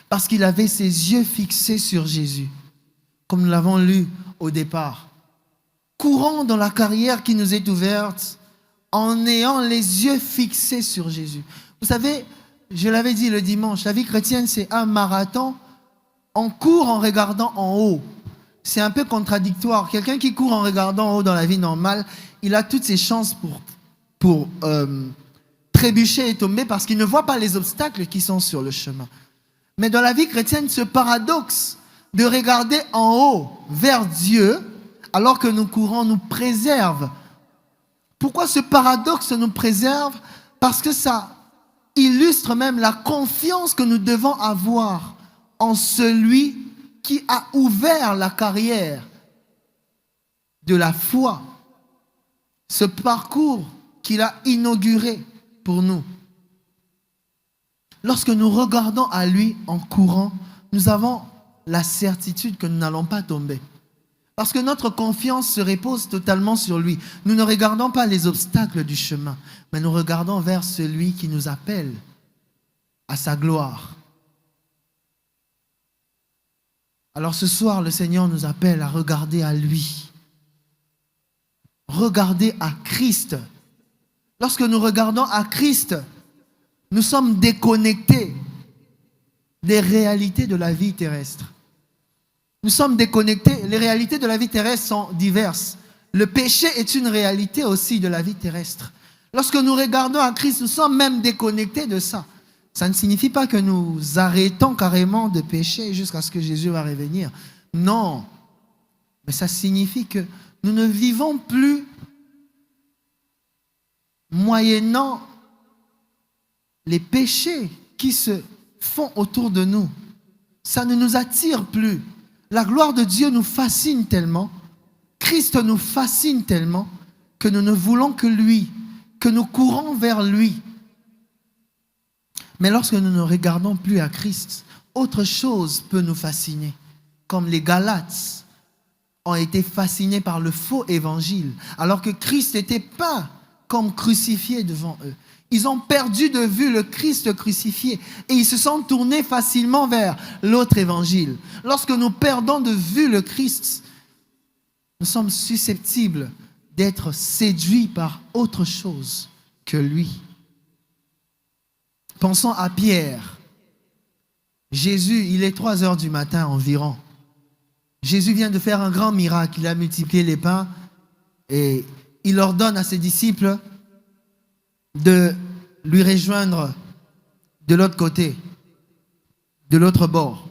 parce qu'il avait ses yeux fixés sur Jésus, comme nous l'avons lu au départ. Courons dans la carrière qui nous est ouverte, en ayant les yeux fixés sur Jésus. Vous savez, je l'avais dit le dimanche, la vie chrétienne, c'est un marathon. On court en regardant en haut. C'est un peu contradictoire. Quelqu'un qui court en regardant en haut dans la vie normale, il a toutes ses chances pour trébucher et tomber parce qu'il ne voit pas les obstacles qui sont sur le chemin. Mais dans la vie chrétienne, ce paradoxe de regarder en haut vers Dieu, alors que nous courons, nous préserve. Pourquoi ce paradoxe nous préserve? Parce que ça illustre même la confiance que nous devons avoir en celui qui a ouvert la carrière de la foi, ce parcours qu'il a inauguré pour nous. Lorsque nous regardons à lui en courant, nous avons la certitude que nous n'allons pas tomber. Parce que notre confiance se repose totalement sur lui. Nous ne regardons pas les obstacles du chemin, mais nous regardons vers celui qui nous appelle à sa gloire. Alors ce soir, le Seigneur nous appelle à regarder à lui. Regarder à Christ. Lorsque nous regardons à Christ, nous sommes déconnectés des réalités de la vie terrestre. Nous sommes déconnectés. Les réalités de la vie terrestre sont diverses. Le péché est une réalité aussi de la vie terrestre. Lorsque nous regardons à Christ, nous sommes même déconnectés de ça. Ça ne signifie pas que nous arrêtons carrément de pécher jusqu'à ce que Jésus va revenir. Non. Mais ça signifie que nous ne vivons plus moyennant les péchés qui se font autour de nous. Ça ne nous attire plus. La gloire de Dieu nous fascine tellement, Christ nous fascine tellement, que nous ne voulons que lui, que nous courons vers lui. Mais lorsque nous ne regardons plus à Christ, autre chose peut nous fasciner. Comme les Galates ont été fascinés par le faux évangile, alors que Christ était peint comme crucifié devant eux. Ils ont perdu de vue le Christ crucifié et ils se sont tournés facilement vers l'autre évangile. Lorsque nous perdons de vue le Christ, nous sommes susceptibles d'être séduits par autre chose que lui. Pensons à Pierre. Jésus, il est 3 heures du matin environ. Jésus vient de faire un grand miracle. Il a multiplié les pains et il ordonne à ses disciples de lui rejoindre de l'autre côté, de l'autre bord.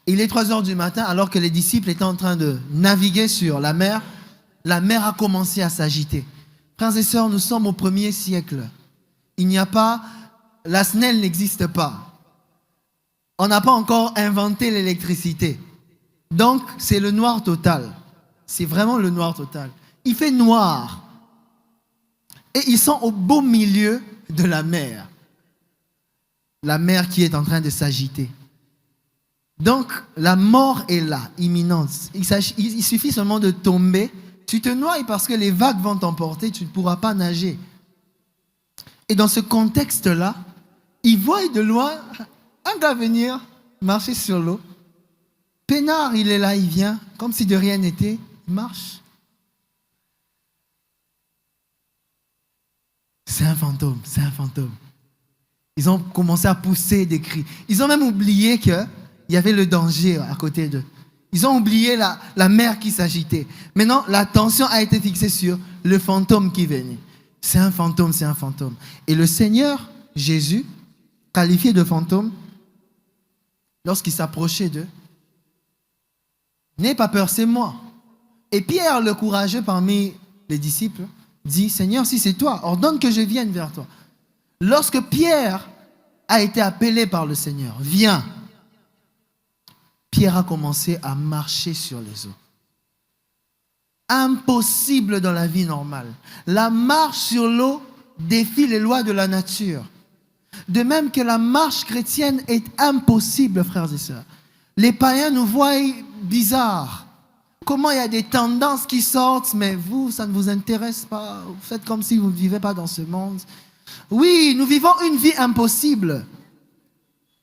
Il est 3 heures du matin alors que les disciples étaient en train de naviguer sur la mer. La mer a commencé à s'agiter. Frères et sœurs, nous sommes au 1er siècle. Il n'y a pas, la SNEL n'existe pas. On n'a pas encore inventé l'électricité. Donc, c'est le noir total. C'est vraiment le noir total. Il fait noir. Et ils sont au beau milieu de la mer. La mer qui est en train de s'agiter. Donc, la mort est là, imminente. Il suffit seulement de tomber. Tu te noies parce que les vagues vont t'emporter, tu ne pourras pas nager. Et dans ce contexte-là, ils voient de loin un gars venir marcher sur l'eau. Peinard, il est là, il vient, comme si de rien n'était, il marche. C'est un fantôme, c'est un fantôme. Ils ont commencé à pousser des cris. Ils ont même oublié qu'il y avait le danger à côté d'eux. Ils ont oublié la mer qui s'agitait. Maintenant, l'attention a été fixée sur le fantôme qui venait. C'est un fantôme, c'est un fantôme. Et le Seigneur, Jésus, qualifié de fantôme, lorsqu'il s'approchait d'eux, n'aie pas peur, c'est moi. Et Pierre, le courageux parmi les disciples, dit, Seigneur, si c'est toi, ordonne que je vienne vers toi. Lorsque Pierre a été appelé par le Seigneur, viens, Pierre a commencé à marcher sur les eaux. Impossible dans la vie normale. La marche sur l'eau défie les lois de la nature. De même que la marche chrétienne est impossible, frères et sœurs. Les païens nous voient bizarres. Comment il y a des tendances qui sortent, mais vous, ça ne vous intéresse pas. Vous faites comme si vous ne vivez pas dans ce monde. Oui, nous vivons une vie impossible.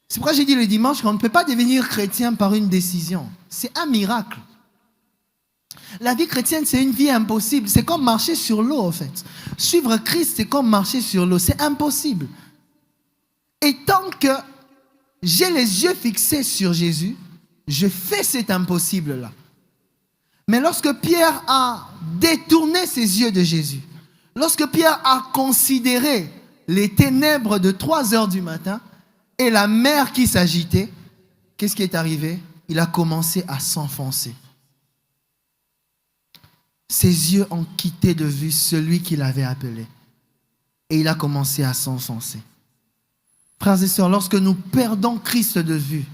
C'est pourquoi j'ai dit le dimanche qu'on ne peut pas devenir chrétien par une décision. C'est un miracle. La vie chrétienne, c'est une vie impossible. C'est comme marcher sur l'eau, en fait. Suivre Christ, c'est comme marcher sur l'eau. C'est impossible. Et tant que j'ai les yeux fixés sur Jésus, je fais cet impossible-là. Mais lorsque Pierre a détourné ses yeux de Jésus, lorsque Pierre a considéré les ténèbres de 3 heures du matin et la mer qui s'agitait, qu'est-ce qui est arrivé? Il a commencé à s'enfoncer. Ses yeux ont quitté de vue celui qui l'avait appelé. Et il a commencé à s'enfoncer. Frères et sœurs, lorsque nous perdons Christ de vue,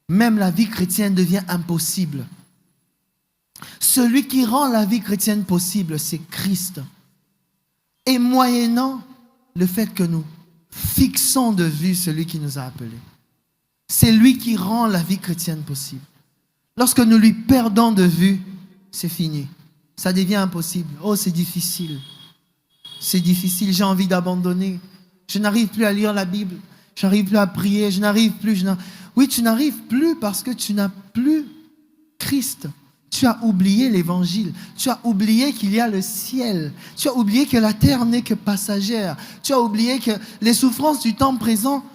même la vie chrétienne devient impossible. Celui qui rend la vie chrétienne possible, c'est Christ. Et moyennant le fait que nous fixons de vue celui qui nous a appelés, c'est lui qui rend la vie chrétienne possible. Lorsque nous lui perdons de vue, c'est fini. Ça devient impossible. Oh, c'est difficile. C'est difficile, j'ai envie d'abandonner. Je n'arrive plus à lire la Bible. Je n'arrive plus à prier. Je n'arrive plus. Oui, tu n'arrives plus parce que tu n'as plus Christ. Tu as oublié l'évangile. Tu as oublié qu'il y a le ciel. Tu as oublié que la terre n'est que passagère. Tu as oublié que les souffrances du temps présent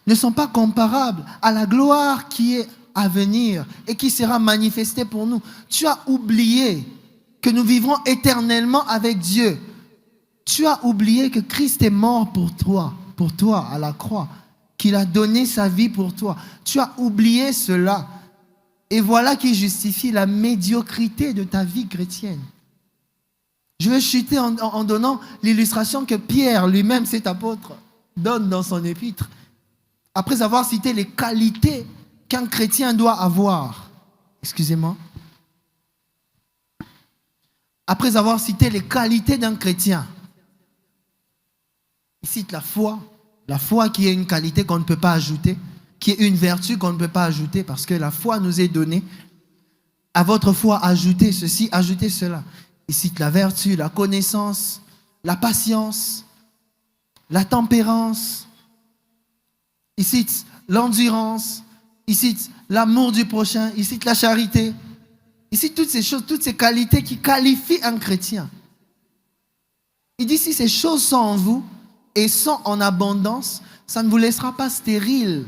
ne sont pas comparables à la gloire qui est à venir et qui sera manifestée pour nous. Tu as oublié que nous vivrons éternellement avec Dieu. Tu as oublié que Christ est mort pour toi à la croix, qu'il a donné sa vie pour toi. Tu as oublié cela. Et voilà qui justifie la médiocrité de ta vie chrétienne. Je vais chuter en donnant l'illustration que Pierre lui-même, cet apôtre, donne dans son épître. Après avoir cité les qualités qu'un chrétien doit avoir. Excusez-moi. Après avoir cité les qualités d'un chrétien, il cite la foi qui est une qualité qu'on ne peut pas ajouter, qui est une vertu qu'on ne peut pas ajouter, parce que la foi nous est donnée. À votre foi, ajoutez ceci, ajoutez cela. Il cite la vertu, la connaissance, la patience, la tempérance. Il cite l'endurance, il cite l'amour du prochain, il cite la charité. Il cite toutes ces choses, toutes ces qualités qui qualifient un chrétien. Il dit, si ces choses sont en vous et sont en abondance, ça ne vous laissera pas stérile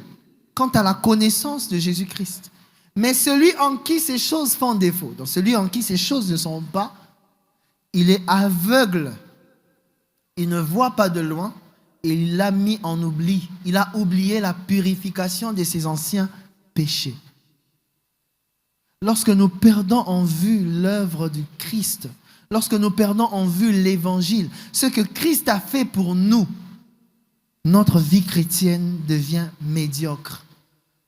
quant à la connaissance de Jésus-Christ. Mais celui en qui ces choses font défaut, donc celui en qui ces choses ne sont pas, il est aveugle. Il ne voit pas de loin et il l'a mis en oubli. Il a oublié la purification de ses anciens péchés. Lorsque nous perdons en vue l'œuvre du Christ, lorsque nous perdons en vue l'évangile, ce que Christ a fait pour nous, notre vie chrétienne devient médiocre.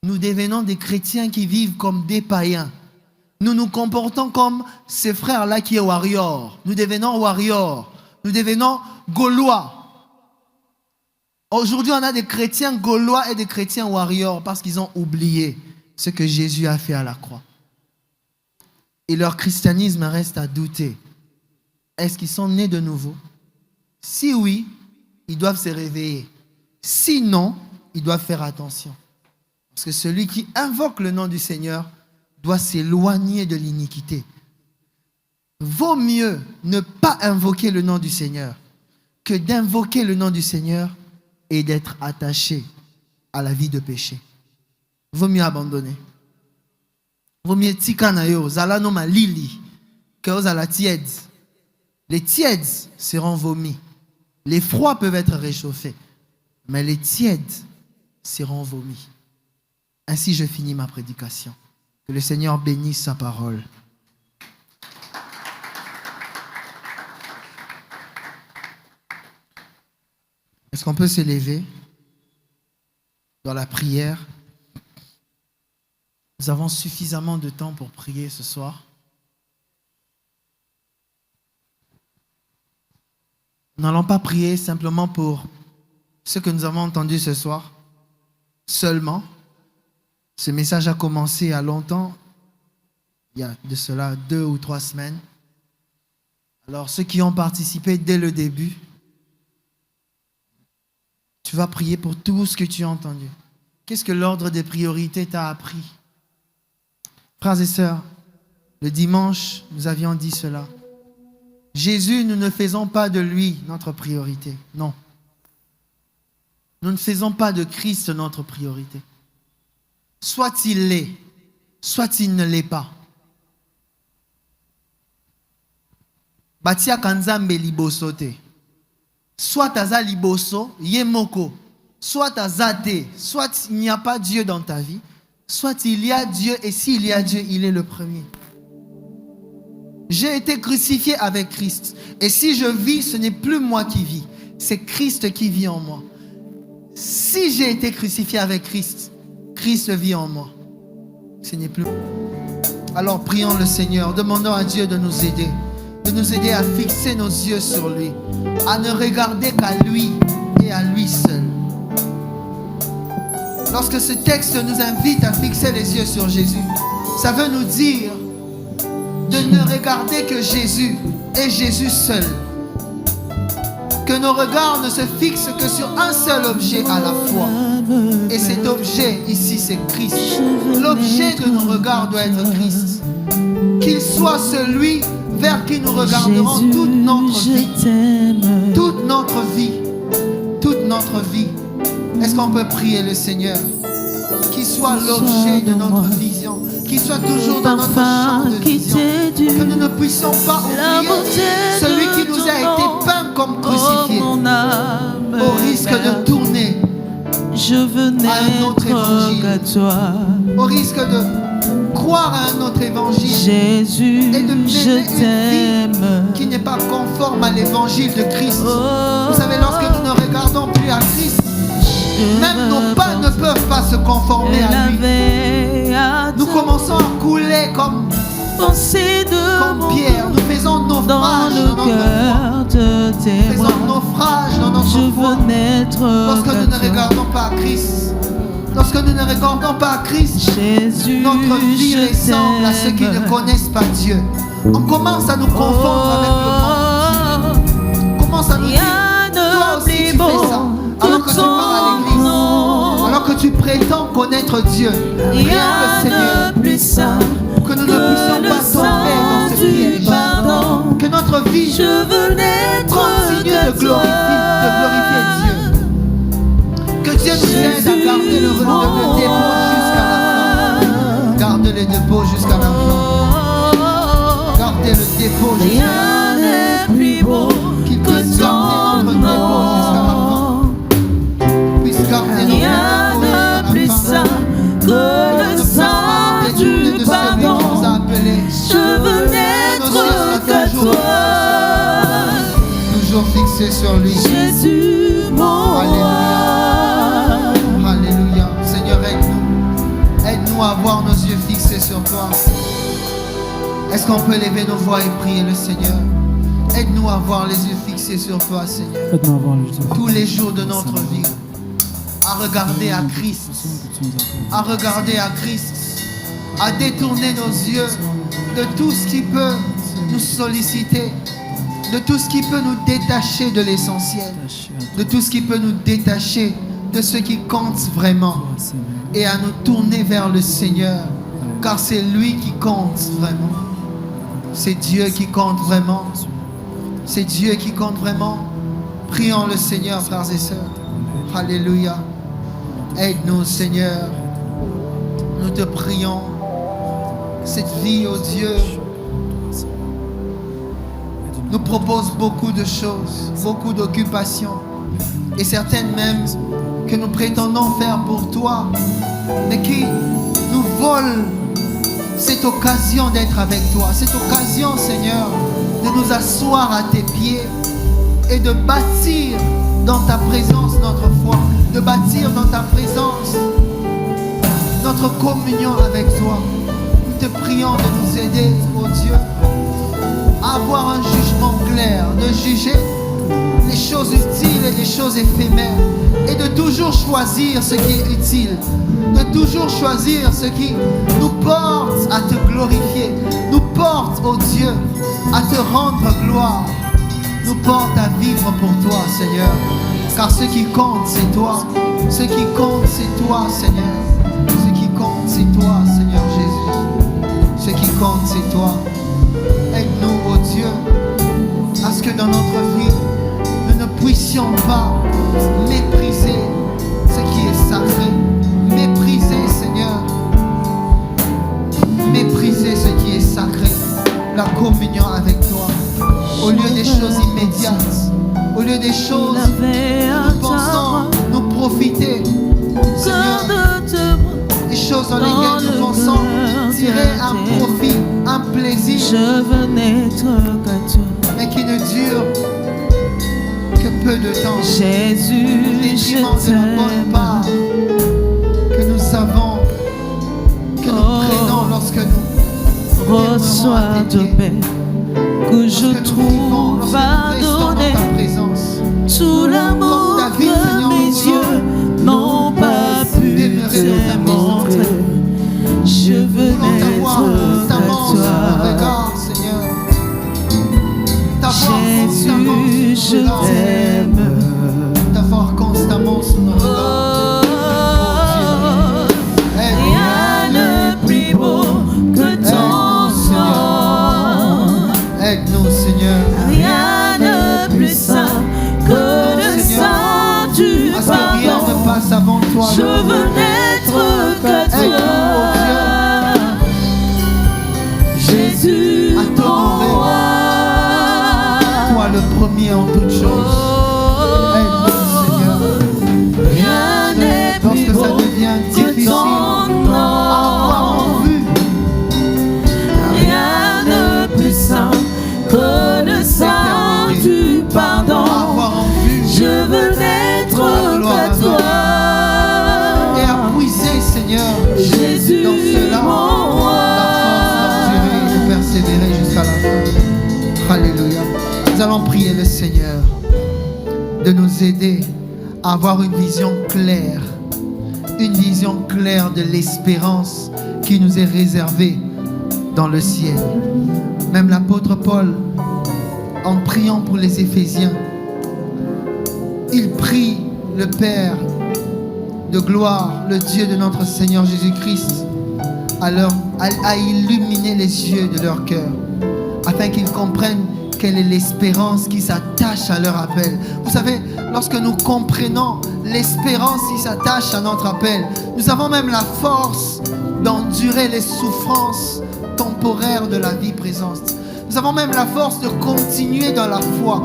Nous devenons des chrétiens qui vivent comme des païens. Nous nous comportons comme ces frères-là qui est warrior. Nous devenons warrior. Nous devenons gaulois. Aujourd'hui, on a des chrétiens gaulois et des chrétiens warriors parce qu'ils ont oublié ce que Jésus a fait à la croix. Et leur christianisme reste à douter. Est-ce qu'ils sont nés de nouveau? Si oui, ils doivent se réveiller. Sinon, ils doivent faire attention. Parce que celui qui invoque le nom du Seigneur doit s'éloigner de l'iniquité. Vaut mieux ne pas invoquer le nom du Seigneur que d'invoquer le nom du Seigneur et d'être attaché à la vie de péché. Vaut mieux abandonner. Vaut mieux tikanayo, zalano malili, que aux tièdes. Les tièdes seront vomis. Les froids peuvent être réchauffés, mais les tièdes seront vomis. Ainsi, je finis ma prédication. Que le Seigneur bénisse sa parole. Est-ce qu'on peut s'élever dans la prière? Nous avons suffisamment de temps pour prier ce soir. Nous n'allons pas prier simplement pour ce que nous avons entendu ce soir. Seulement, ce message a commencé il y a longtemps, il y a de cela 2 ou 3 semaines. Alors ceux qui ont participé dès le début, tu vas prier pour tout ce que tu as entendu. Qu'est-ce que l'ordre des priorités t'a appris? Frères et sœurs, le dimanche, nous avions dit cela. Jésus, nous ne faisons pas de lui notre priorité. Non. Nous ne faisons pas de Christ notre priorité. Soit il l'est, soit il ne l'est pas. Batia kanzambe libosote. Soit taza liboso, yemoko. Soit tazate, soit il n'y a pas Dieu dans ta vie, soit il y a Dieu, et s'il y a Dieu, il est le premier. J'ai été crucifié avec Christ. Et si je vis, ce n'est plus moi qui vis. C'est Christ qui vit en moi. Si j'ai été crucifié avec Christ, Christ vit en moi. Ce n'est plus. Alors prions le Seigneur. Demandons à Dieu de nous aider. De nous aider à fixer nos yeux sur lui. À ne regarder qu'à lui et à lui seul. Lorsque ce texte nous invite à fixer les yeux sur Jésus, ça veut nous dire de ne regarder que Jésus et Jésus seul. Que nos regards ne se fixent que sur un seul objet à la fois. Et cet objet ici, c'est Christ. L'objet de nos regards doit être Christ. Qu'il soit celui vers qui nous regarderons Jésus, toute notre vie. Toute notre vie. Toute notre vie. Est-ce qu'on peut prier le Seigneur? Qu'il soit l'objet de notre vision. Qu'il soit toujours dans notre champ de vision. Que nous ne puissions pas oublier celui qui nous a été peint comme crucifié. Au risque de tourner à un autre évangile. Au risque de croire à un autre évangile. Jésus, et de je mener une vie t'aime. qui n'est pas conforme à l'évangile de Christ. Vous savez, lorsque nous ne regardons plus à Christ, même nos pas ne peuvent pas se conformer à lui. Nous commençons à couler comme pierre. Nous faisons naufrage dans notre foi. Nous faisons naufrage dans notre foi. Lorsque nous ne regardons pas à Christ. Lorsque nous ne regardons pas à Christ, notre vie ressemble à ceux qui ne connaissent pas Dieu. On commence à nous confondre avec le monde. On commence à nous dire, toi aussi tu fais ça. Alors que tu pars à l'église, alors que tu prétends connaître Dieu. Prions le Seigneur que nous ne puissions pas tomber dans ce piège. Que notre vie continue de glorifier Dieu. Que Dieu nous aide à garder le dépôt jusqu'à la fin. Garde les jusqu'à la fin. Gardez le dépôt jusqu'à la fin. Rien n'est plus beau Qu'il puisse que garder ton notre dépôt jusqu'à la fin. nom. Puisse garder notre Rien dépôt jusqu'à de plus la fin. saint que le sang du pardon. Je veux n'être que toi. Toujours fixé sur lui. Jésus, mon Alléluia. roi. Alléluia. Seigneur, aide-nous. Aide-nous à avoir nos yeux fixés sur toi. Est-ce qu'on peut lever nos voix et prier le Seigneur? Aide-nous à avoir les yeux fixés sur toi, Seigneur. Faites-moi voir le Dieu. Tous les jours de notre vie. À regarder à Christ. À regarder à Christ. À détourner nos yeux de tout ce qui peut nous solliciter. De tout ce qui peut nous détacher de l'essentiel. De tout ce qui peut nous détacher de ce qui compte vraiment. Et à nous tourner vers le Seigneur. Car c'est lui qui compte vraiment. C'est Dieu qui compte vraiment. C'est Dieu qui compte vraiment. Prions le Seigneur, frères et sœurs. Alléluia. Aide-nous, Seigneur. Nous te prions. Cette vie, oh Dieu, nous propose beaucoup de choses, beaucoup d'occupations. Et certaines même que nous prétendons faire pour toi, mais qui nous volent cette occasion d'être avec toi. Cette occasion, Seigneur, de nous asseoir à tes pieds et de bâtir dans ta présence notre foi, de bâtir dans ta présence notre communion avec toi. Nous te prions de nous aider, oh Dieu, à avoir un jugement clair, de juger les choses utiles et les choses éphémères, et de toujours choisir ce qui est utile, de toujours choisir ce qui nous porte à te glorifier, nous porte, oh Dieu, à te rendre gloire, nous porte à vivre pour toi, Seigneur, car ce qui compte, c'est toi. Ce qui compte, c'est toi, Seigneur. Ce qui compte, c'est toi, Seigneur Jésus. Ce qui compte, c'est toi. Aide-nous, oh Dieu, à ce que dans notre vie, nous ne puissions pas mépriser ce qui est sacré. Mépriser, Seigneur. Mépriser ce qui est sacré. La communion avec toi. Au lieu des choses immédiates. Au lieu des choses que nous pensons nous profiter. Seigneur, des choses dans lesquelles nous pensons tirer un profit, un plaisir. Je veux n'être que toi. Mais qui ne dure que peu de temps. Jésus, Au détriment je de la bonne part que nous savons, que nous prenons lorsque nous reçois demeurons à tes de pieds. paix que je Lorsque nous vivons, trouve lorsque nous restons dans pardonné. ta présence. Tout l'amour Comme David, que Seigneur, mes nous yeux n'ont pas pu demeurer dans ta te maison. montrer. Je veux Nous voulons t'avoir n'être constamment que sous le toi. regard, Seigneur. T'avoir constamment Jésus, sous je le regard. t'aime. T'avoir constamment sous le regard. Oh, rien de plus beau que ton sang. Aide-nous, Seigneur. Rien de plus saint que le sang du À ce que rien pardon. ne passe avant toi. Je veux n'être que Aide-nous, toi. Jésus, À t'honorer. mon roi. Toi le premier en toutes choses. Aide-nous, Seigneur. Rien n'est plus Lorsque ça beau devient que difficile ton à avoir nom. en vue, Rien de plus saint que le sang du à pardon. avoir en vue Je veux n'être que toi. et à puiser, Seigneur, Jésus, dans cela, mon roi. la force d'endurer et de persévérer jusqu'à la fin. Alléluia. Nous allons prier le Seigneur de nous aider à avoir une vision claire de l'espérance qui nous est réservée dans le ciel. Même l'apôtre Paul, en priant pour les Éphésiens, il prie le Père de gloire, le Dieu de notre Seigneur Jésus-Christ, à illuminer les yeux de leur cœur, afin qu'ils comprennent quelle est l'espérance qui s'attache à leur appel. Vous savez, lorsque nous comprenons l'espérance qui s'attache à notre appel, nous avons même la force d'endurer les souffrances temporaire de la vie présente. Nous avons même la force de continuer dans la foi.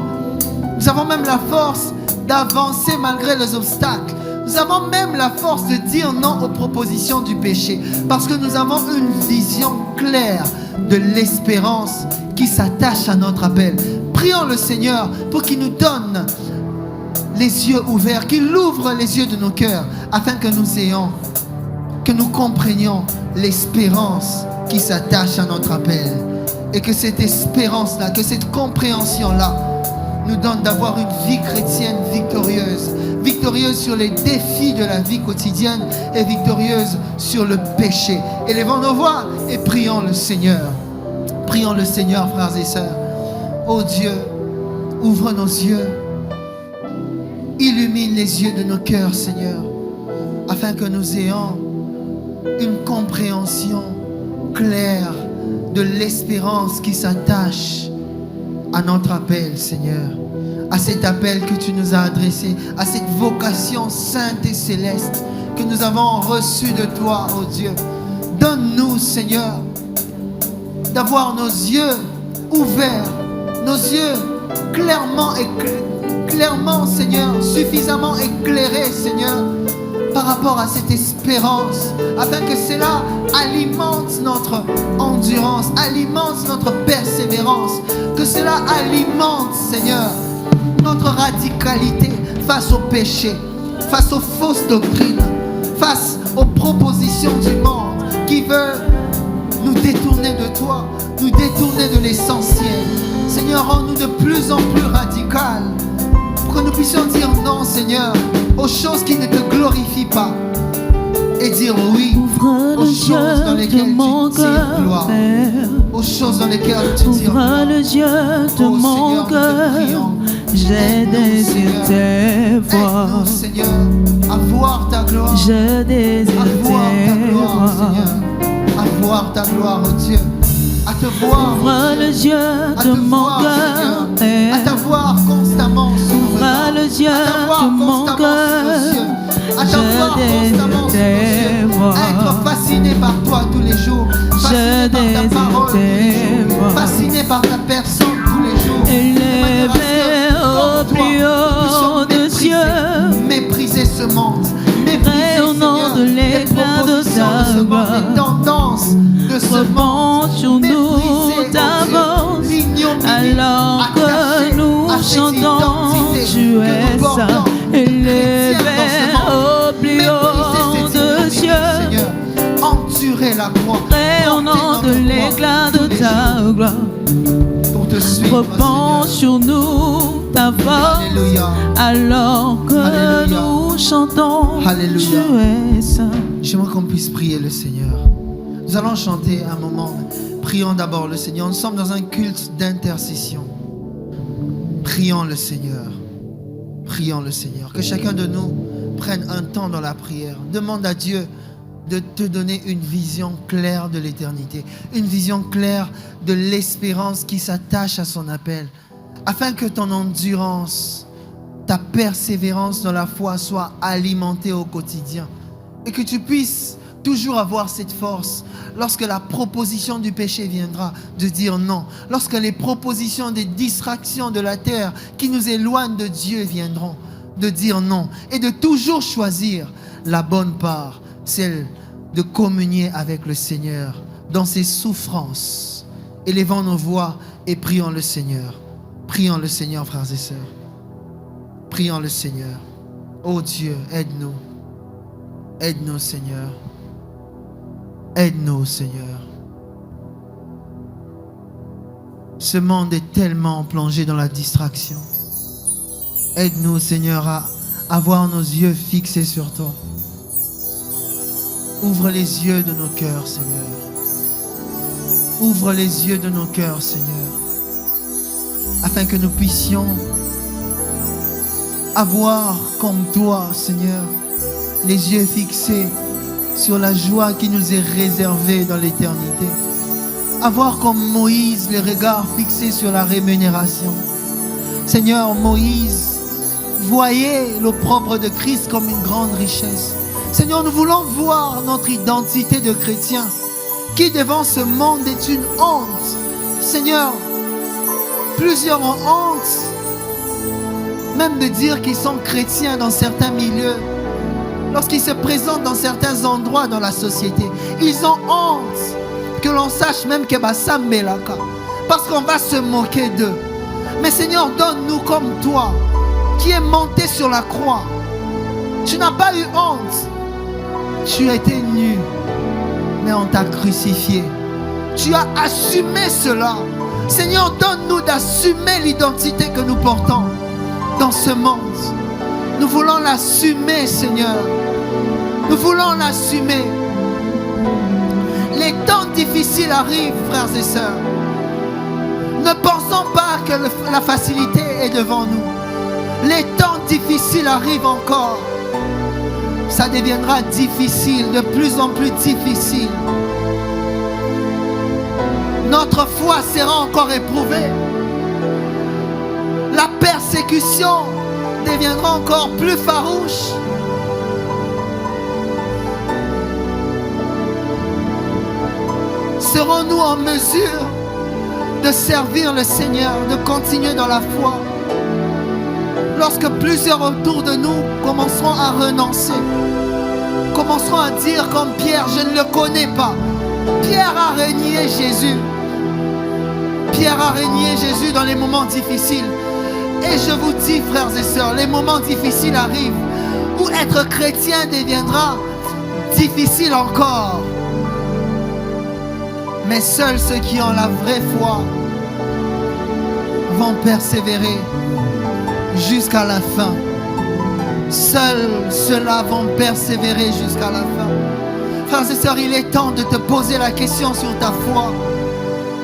Nous avons même la force d'avancer malgré les obstacles. Nous avons même la force de dire non aux propositions du péché. Parce que nous avons une vision claire de l'espérance qui s'attache à notre appel. Prions le Seigneur pour qu'il nous donne les yeux ouverts, qu'il ouvre les yeux de nos cœurs afin que nous comprenions l'espérance qui s'attache à notre appel. Et que cette espérance-là, que cette compréhension-là nous donne d'avoir une vie chrétienne victorieuse. Victorieuse sur les défis de la vie quotidienne et victorieuse sur le péché. Élevons nos voix et prions le Seigneur. Prions le Seigneur, frères et sœurs. Oh Dieu, ouvre nos yeux. Illumine les yeux de nos cœurs, Seigneur, afin que nous ayons une compréhension claire de l'espérance qui s'attache à notre appel, Seigneur, à cet appel que tu nous as adressé, à cette vocation sainte et céleste que nous avons reçue de toi, oh Dieu. Donne-nous, Seigneur, d'avoir nos yeux ouverts, nos yeux clairement, Seigneur, suffisamment éclairés, Seigneur, par rapport à cette espérance, afin que cela alimente notre endurance, alimente notre persévérance, que cela alimente, Seigneur, notre radicalité face au péché, face aux fausses doctrines, face aux propositions du monde qui veut nous détourner de toi, nous détourner de l'essentiel. Seigneur, rends-nous de plus en plus radicales, pour que nous puissions dire non, Seigneur, aux choses qui ne te glorifient pas, et dire oui aux choses dans lesquelles tu tires gloire, aux choses dans lesquelles tu tires gloire. Ouvre les yeux de mon cœur, j'ai désiré te voir. Aide-nous, Seigneur, à voir ta gloire, Je désire à voir ta gloire, te voir. Seigneur, à voir ta gloire, oh Dieu, à te voir, Ouvre les yeux à de te mon voir, cœur, Seigneur, à t'avoir constamment sous nos Ouvre regards, les yeux à t'avoir de mon constamment cœur. sous nos yeux, à Je t'avoir constamment sous nos désire yeux, te voir. à être fasciné par toi tous les jours, fasciné par ta désire parole tous les te jours, voir. fasciné par ta personne tous les jours, Élevé au plus haut des cieux, mépriser ce monde, mépriser, rayonnant Seigneur, de les l'éclat de propositions ta de ce monde, gloire. les tendances de ce monde, Repense sur nous mépriser, d'avance, oh Dieu, l'ignominie alors attachée que nous à cette chantons, identité tu que es nous ça, portons, élevé chrétiens dans ce monde. au plus Mépriser haut cette des ignominie, cieux, Seigneur, endurer la croix, rayonnant porter de notre l'éclat croix tous de les ta jours gloire. pour te suivre, Repense sur nous ta Seigneur. force, Alléluia. alors que Alléluia. nous chantons, Alléluia. tu es saint. J'aimerais qu'on puisse prier le Seigneur. Nous allons chanter un moment. Prions d'abord le Seigneur. Nous sommes dans un culte d'intercession. Prions le Seigneur. Prions le Seigneur. Que chacun de nous prenne un temps dans la prière. Demande à Dieu de te donner une vision claire de l'éternité. Une vision claire de l'espérance qui s'attache à son appel. Afin que ton endurance, ta persévérance dans la foi soit alimentée au quotidien. Et que tu puisses toujours avoir cette force lorsque la proposition du péché viendra de dire non. Lorsque les propositions des distractions de la terre qui nous éloignent de Dieu viendront, de dire non. Et de toujours choisir la bonne part, celle de communier avec le Seigneur dans ses souffrances. Élevons nos voix et prions le Seigneur. Prions le Seigneur, frères et sœurs. Prions le Seigneur. Oh Dieu, aide-nous. Aide-nous, Seigneur. Aide-nous, Seigneur. Ce monde est tellement plongé dans la distraction. Aide-nous, Seigneur, à avoir nos yeux fixés sur toi. Ouvre les yeux de nos cœurs, Seigneur. Ouvre les yeux de nos cœurs, Seigneur, afin que nous puissions avoir comme toi, Seigneur, les yeux fixés sur la joie qui nous est réservée dans l'éternité. Avoir comme Moïse les regards fixés sur la rémunération. Seigneur, Moïse voyait l'opprobre de Christ comme une grande richesse. Seigneur, nous voulons voir notre identité de chrétien qui devant ce monde est une honte. Seigneur, plusieurs ont honte même de dire qu'ils sont chrétiens dans certains milieux. Lorsqu'ils se présentent dans certains endroits dans la société, ils ont honte que l'on sache même que Basambelaka, parce qu'on va se moquer d'eux. Mais Seigneur, donne-nous comme toi, qui es monté sur la croix. Tu n'as pas eu honte. Tu as été nu, mais on t'a crucifié. Tu as assumé cela. Seigneur, donne-nous d'assumer l'identité que nous portons dans ce monde. Nous voulons l'assumer, Seigneur. Nous voulons l'assumer. Les temps difficiles arrivent, frères et sœurs. Ne pensons pas que la facilité est devant nous. Les temps difficiles arrivent encore. Ça deviendra difficile, de plus en plus difficile. Notre foi sera encore éprouvée. La persécution deviendra encore plus farouche. Serons-nous en mesure de servir le Seigneur, de continuer dans la foi, lorsque plusieurs autour de nous commenceront à renoncer, commenceront à dire comme Pierre, je ne le connais pas. Pierre a renié Jésus. Pierre a renié Jésus dans les moments difficiles. Et je vous dis, frères et sœurs, les moments difficiles arrivent où être chrétien deviendra difficile encore. Mais seuls ceux qui ont la vraie foi vont persévérer jusqu'à la fin. Seuls ceux-là vont persévérer jusqu'à la fin. Frères et sœurs, il est temps de te poser la question sur ta foi.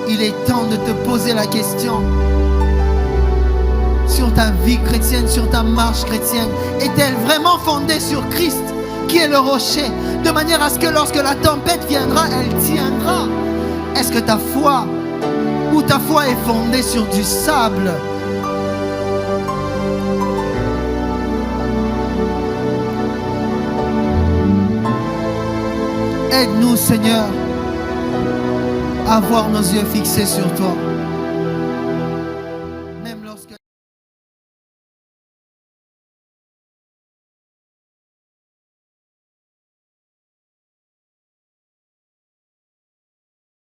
Il est temps de te poser la question sur ta vie chrétienne, sur ta marche chrétienne. Est-elle vraiment fondée sur Christ, qui est le rocher, de manière à ce que lorsque la tempête viendra, elle tiendra? Est-ce que ta foi est fondée sur du sable? Aide-nous, Seigneur, à avoir nos yeux fixés sur toi.